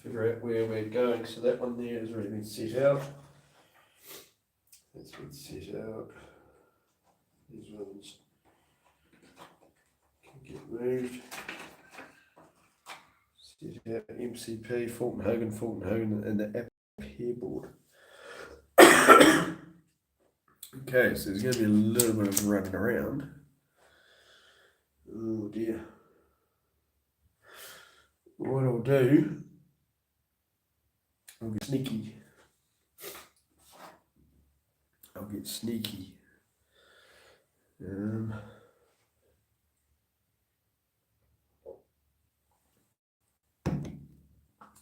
Figure out where we're going. So that one there has already been set out. That's been set out. These ones can get moved. Set out MCP, Fulton Hogan, and the app board. Okay, so there's going to be a little bit of running around. Oh dear. What I'll do, I'll get sneaky.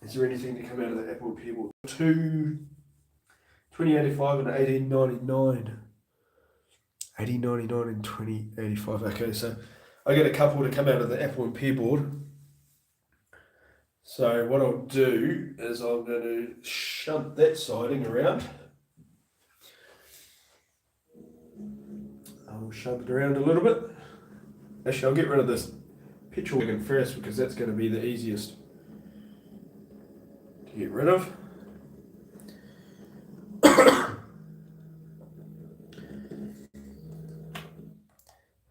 Is there anything to come out of the Apple Pebble? 2085 and 1899. 1899 and 2085. Okay, so I get a couple to come out of the Apple and Pear board. So what I'll do is I'm going to shunt that siding around. I'll shunt it around a little bit. Actually, I'll get rid of this petrol wagon first because that's going to be the easiest to get rid of.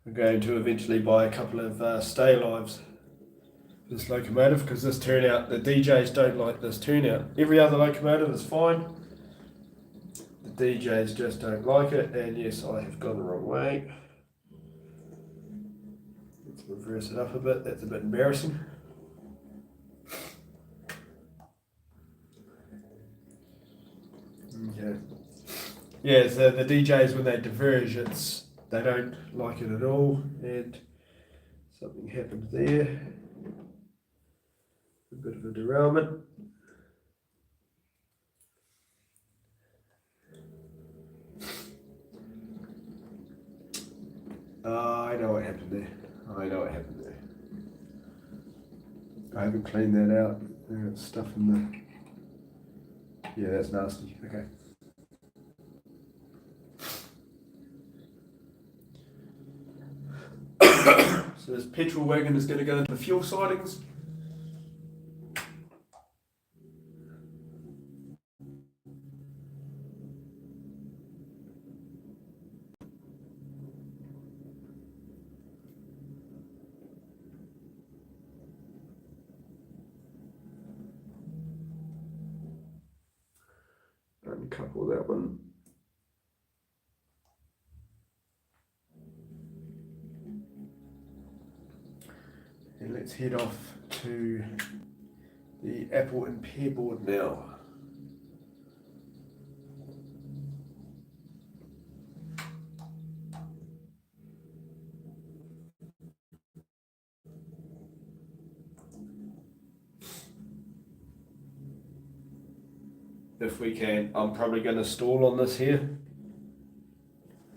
I'm going to eventually buy a couple of stay lives for this locomotive because this turnout, the DJs don't like this turnout. Every other locomotive is fine. The DJs just don't like it, and yes, I have gone the wrong way. Let's reverse it up a bit, that's a bit embarrassing. Okay. Yeah, so the DJs, when they diverge, they don't like it at all, and something happened there. A bit of a derailment. I know what happened there. I haven't cleaned that out. There's stuff in the... Yeah, that's nasty. Okay. So this petrol wagon is going to go into the fuel sidings. Uncouple that one. And let's head off to the Apple and Pear board now. If we can, I'm probably going to stall on this here.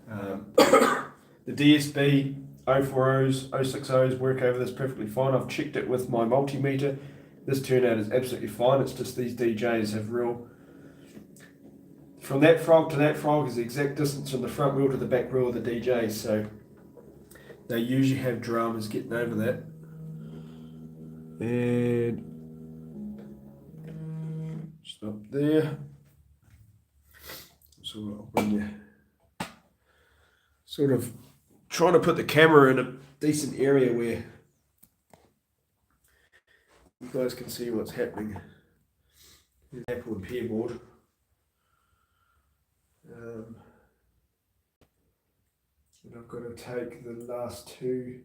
The DSB 040s, 060s work over this perfectly fine. I've checked it with my multimeter. This turnout is absolutely fine. It's just these DJs have real... From that frog to that frog is the exact distance from the front wheel to the back wheel of the DJs, so they usually have dramas getting over that. And stop there. So I'll bring you... Sort of trying to put the camera in a decent area where you guys can see what's happening. The Apple and Pear board. And I've got to take the last two.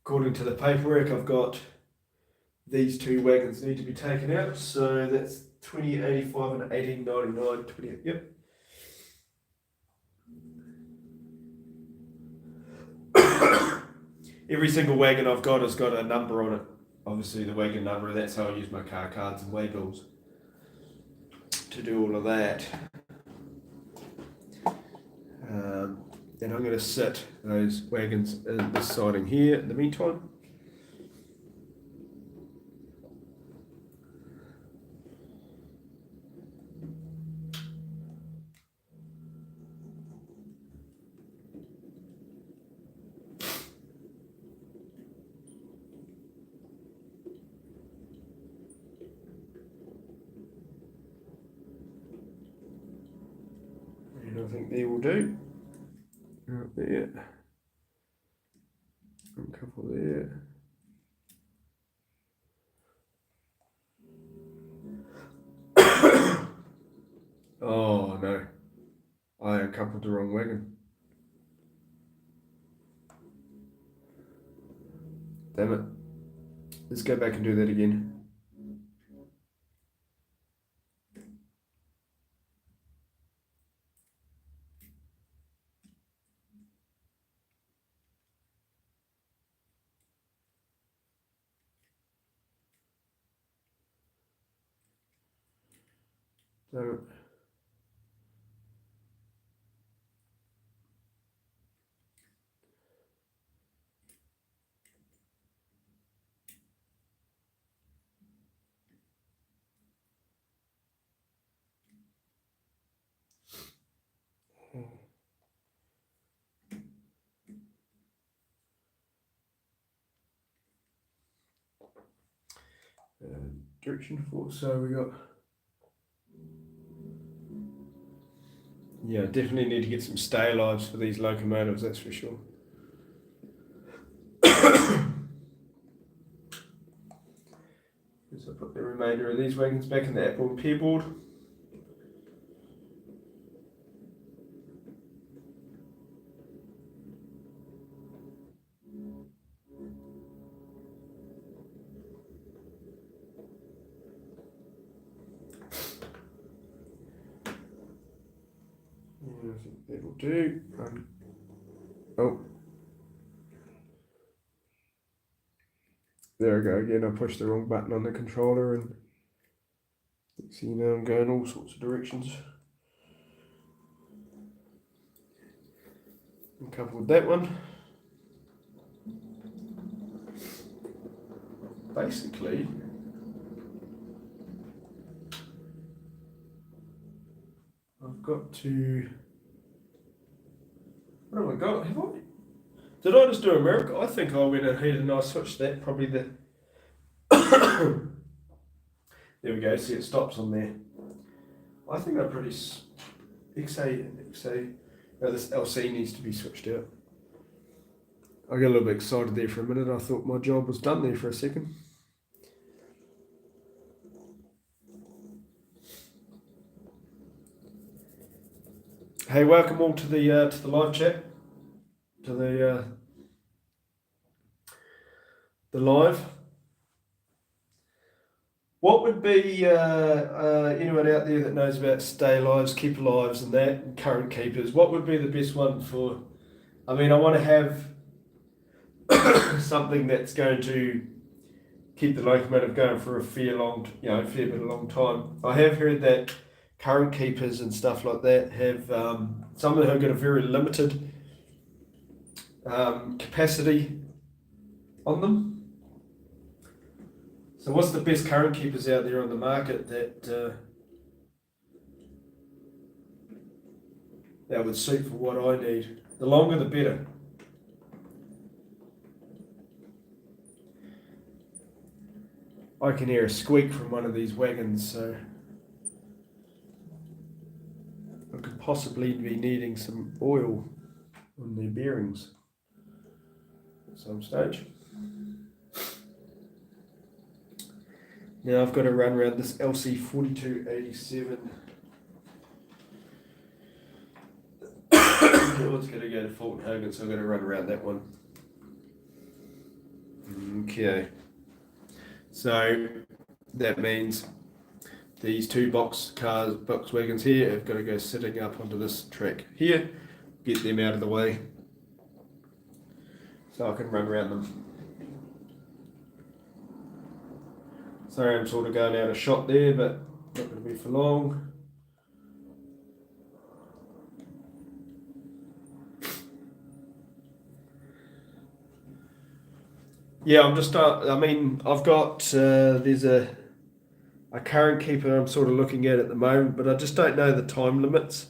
according to the paperwork, I've got these two wagons need to be taken out. So that's 2085 and 1899. 20. Yep. Every single wagon I've got has got a number on it. Obviously the wagon number, that's how I use my car cards and waybills to do all of that. And I'm going to sit those wagons in this siding here in the meantime. And I think they will do. Right there. And a couple there. Oh no, I uncoupled the wrong wagon. Damn it. Let's go back and do that again. Damn it. Direction 4, so we got, yeah, definitely need to get some stay lives for these locomotives, that's for sure. So I put the remainder of these wagons back in the apple and pear board. I think that will do. Oh, there I go again. I pushed the wrong button on the controller, and see now I'm going all sorts of directions. And coupled that one. Basically, I've got to. What have I got? Have I? Did I just do America? I think I went ahead and I switched that. Probably the. There we go. See, it stops on there. I think I'm pretty. XA. No, this LC needs to be switched out. I got a little bit excited there for a minute. I thought my job was done there for a second. Hey, welcome all to the live chat, to the live. What would be anyone out there that knows about stay lives, keeper lives, and that, and current keepers? What would be the best one for? I mean, I want to have something that's going to keep the locomotive going for a fair bit of long time. I have heard that current keepers and stuff like that have some of them have got a very limited capacity on them. So what's the best current keepers out there on the market that would suit for what I need? The longer the better. I can hear a squeak from one of these wagons, so I could possibly be needing some oil on their bearings at some stage. Now I've got to run around this LC 4287. It's going to go to Fulton Hogan, so I'm going to run around that one. Okay, so that means these two box wagons here have got to go sitting up onto this track here, get them out of the way so I can run around them. Sorry, I'm sort of going out of shot there, but not going to be for long. Yeah, I'm just. I mean, I've got there's a current keeper I'm sort of looking at the moment, but I just don't know the time limits.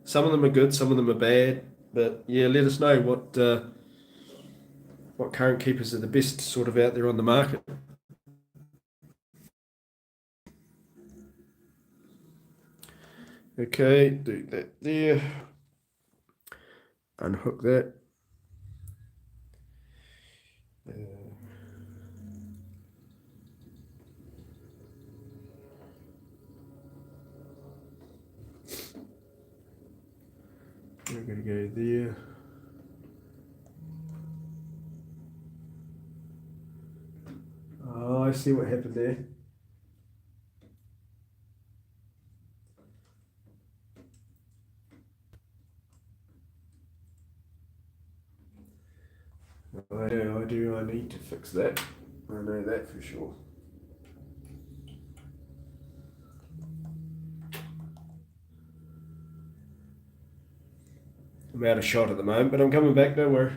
Some of them are good, some of them are bad. But yeah, let us know what current keepers are the best sort of out there on the market. Okay, do that there. Unhook that. We're going to go there. Oh, I see what happened there. I do. I need to fix that. I know that for sure. I'm out of shot at the moment, but I'm coming back. Don't worry.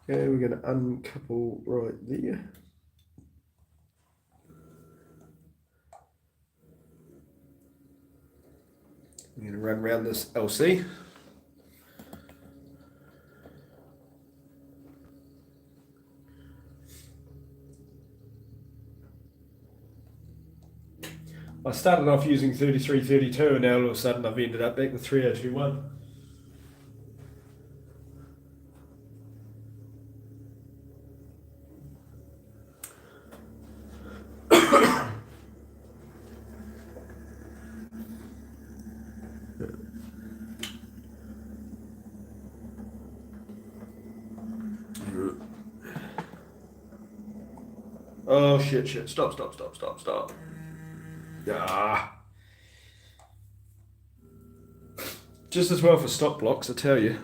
Okay, we're going to uncouple right there. I'm going to run around this LC. I started off using 3332 and now all of a sudden I've ended up back with 3021. Oh shit, stop. Ah. Just as well for stop blocks, I tell you.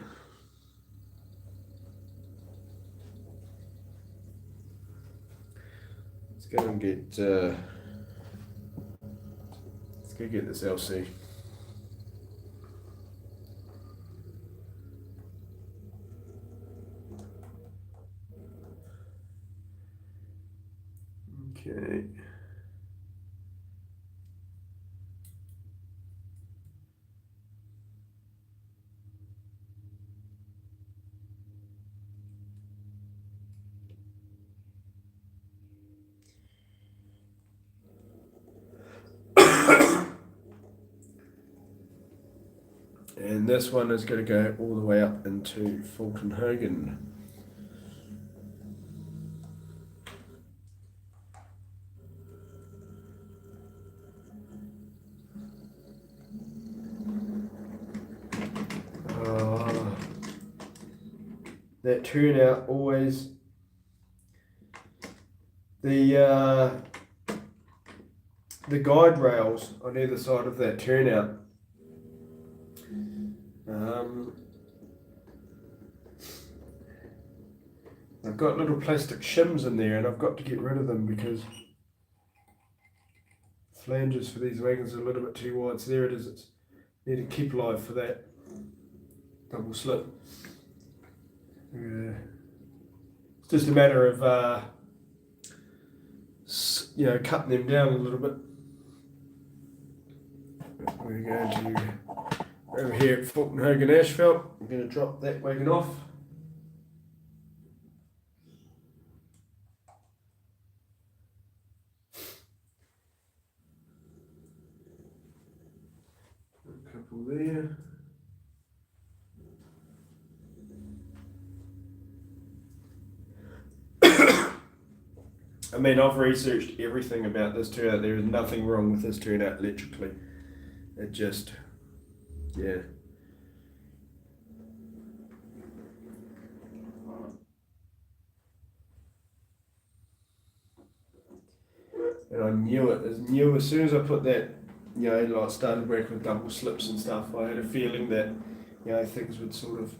Let's go and get let's go get this LC. Okay. And this one is going to go all the way up into Fulton Hogan. That turnout always the guide rails on either side of that turnout. I've got little plastic shims in there and I've got to get rid of them because flanges for these wagons are a little bit too wide. So there it is. It's need to keep alive for that double slip. It's just a matter of cutting them down a little bit. We're going to over here at Fulton Hogan Asphalt. I'm going to drop that wagon off. A couple there. I mean, I've researched everything about this turnout. There is nothing wrong with this turnout electrically. It just, yeah. And I knew it. As soon as I put that, like started working with double slips and stuff, I had a feeling that, things would sort of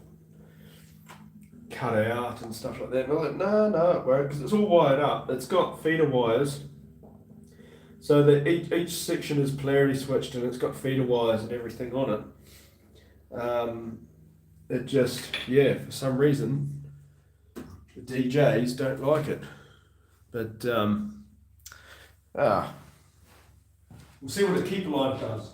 cut out and stuff like that. And I was like, no, it won't, because it's all wired up. It's got feeder wires, so that each section is polarity switched, and it's got feeder wires and everything on it. It just, for some reason, the DJs don't like it. But we'll see what the keep alive does.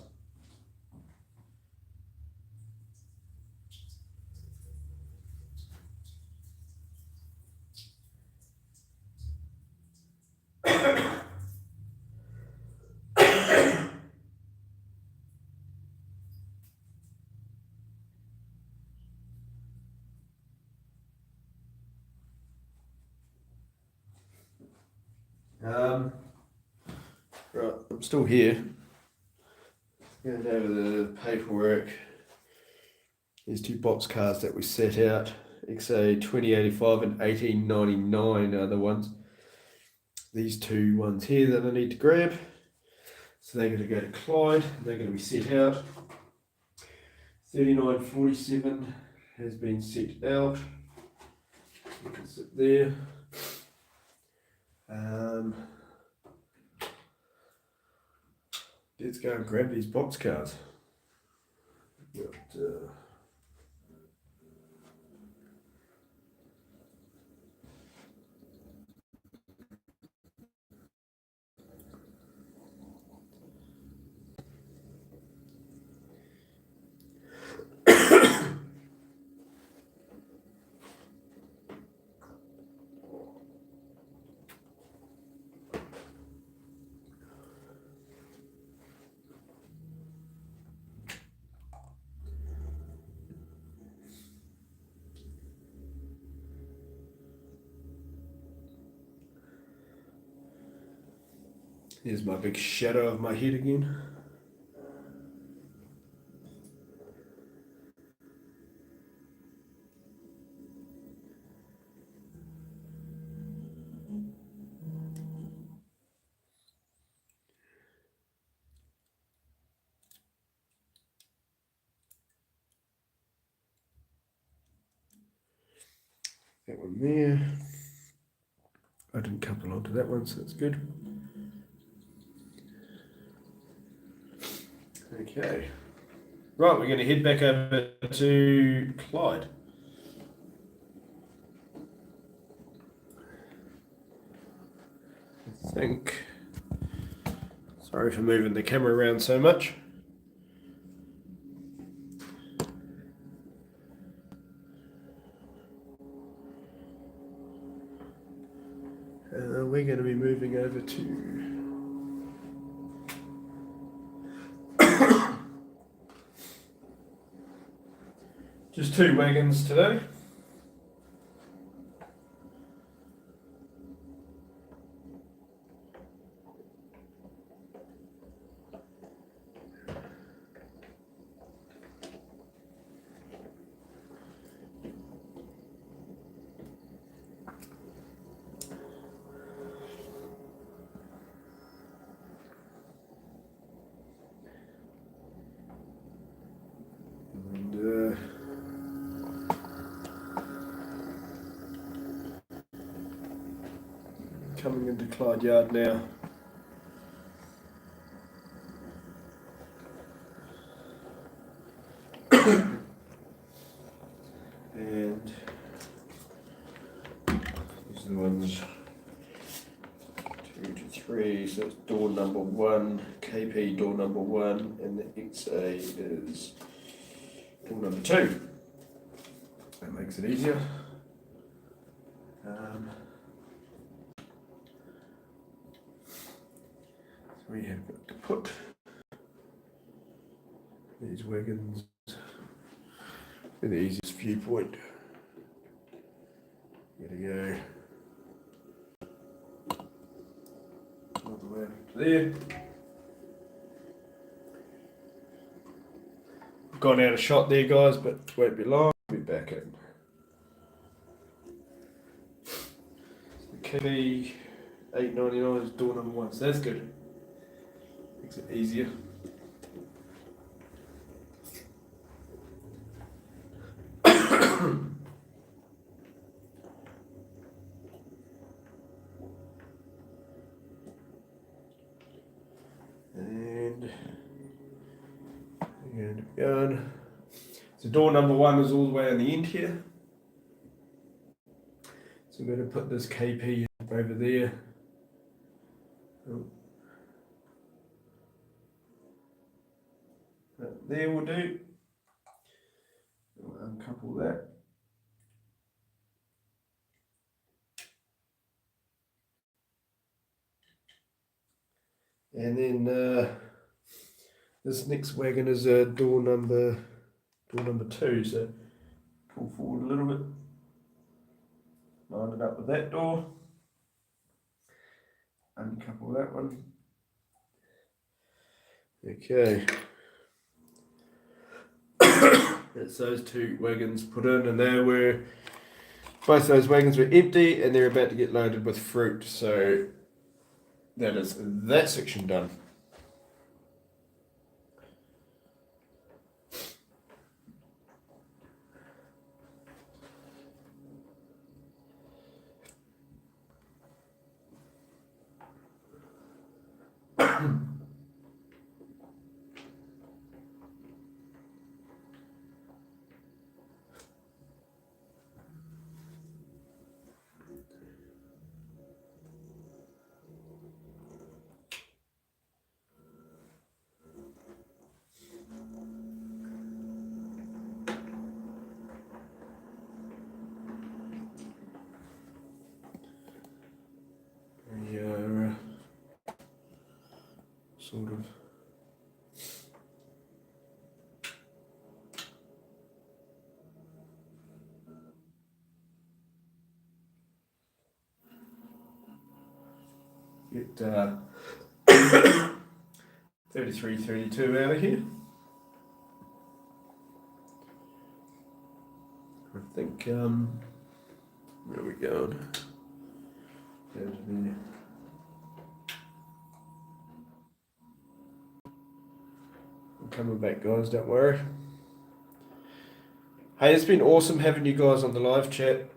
Right, I'm still here. Going over the paperwork. These two box cars that we set out, XA 2085 and 1899 are the ones. These two ones here that I need to grab. So they're going to go to Clyde. They're going to be set out. 3947 has been set out. You can sit there. Let's go and grab these box cars. Here's my big shadow of my head again. That one there. I didn't couple onto that one, so that's good. Okay. Right, we're going to head back over to Clyde. I think. Sorry for moving the camera around so much. We're going to be moving over to just 2 wagons today. And coming into Clyde Yard now. And these are the ones 2 to 3, so it's door number 1, KP door number 1, and the XA is door number 2. That makes it easier. So we have got to put these wagons in the easiest viewpoint. There we go. way up there. Gone out of shot there, guys, but won't be long. We'll be back in. The key 8.99 is door number 1, so that's good. Makes it easier. And going. So door number 1 is all the way on the end here. So I'm going to put this KP over there. Oh. There will do. We'll uncouple that. And then this next wagon is door number 2. So pull forward a little bit. Line it up with that door. Uncouple that one. Okay. That's those 2 wagons put in, and they were both those wagons were empty, and they're about to get loaded with fruit. So that is that section done. Sort of. Get 33, 32 out of here. I think, where are we going? Down to there. I'm coming back, guys, don't worry. Hey, it's been awesome having you guys on the live chat.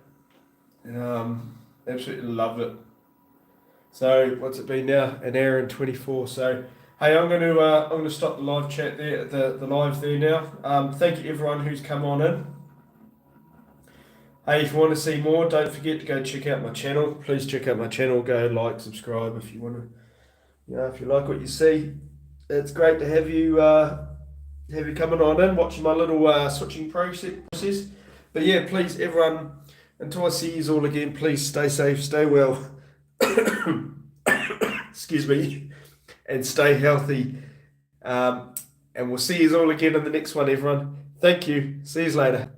Absolutely love it. So what's it been now? An hour and 24. So hey, I'm gonna stop the live chat there, the live there now. Thank you everyone who's come on in. Hey, if you want to see more, don't forget to go check out my channel. Please check out my channel. Go like, subscribe if you want to. If you like what you see. It's great to have you coming on in, watching my little switching process. But yeah, please everyone, until I see you all again, please stay safe, stay well. Excuse me, and stay healthy. And we'll see you all again in the next one, everyone. Thank you. See you later.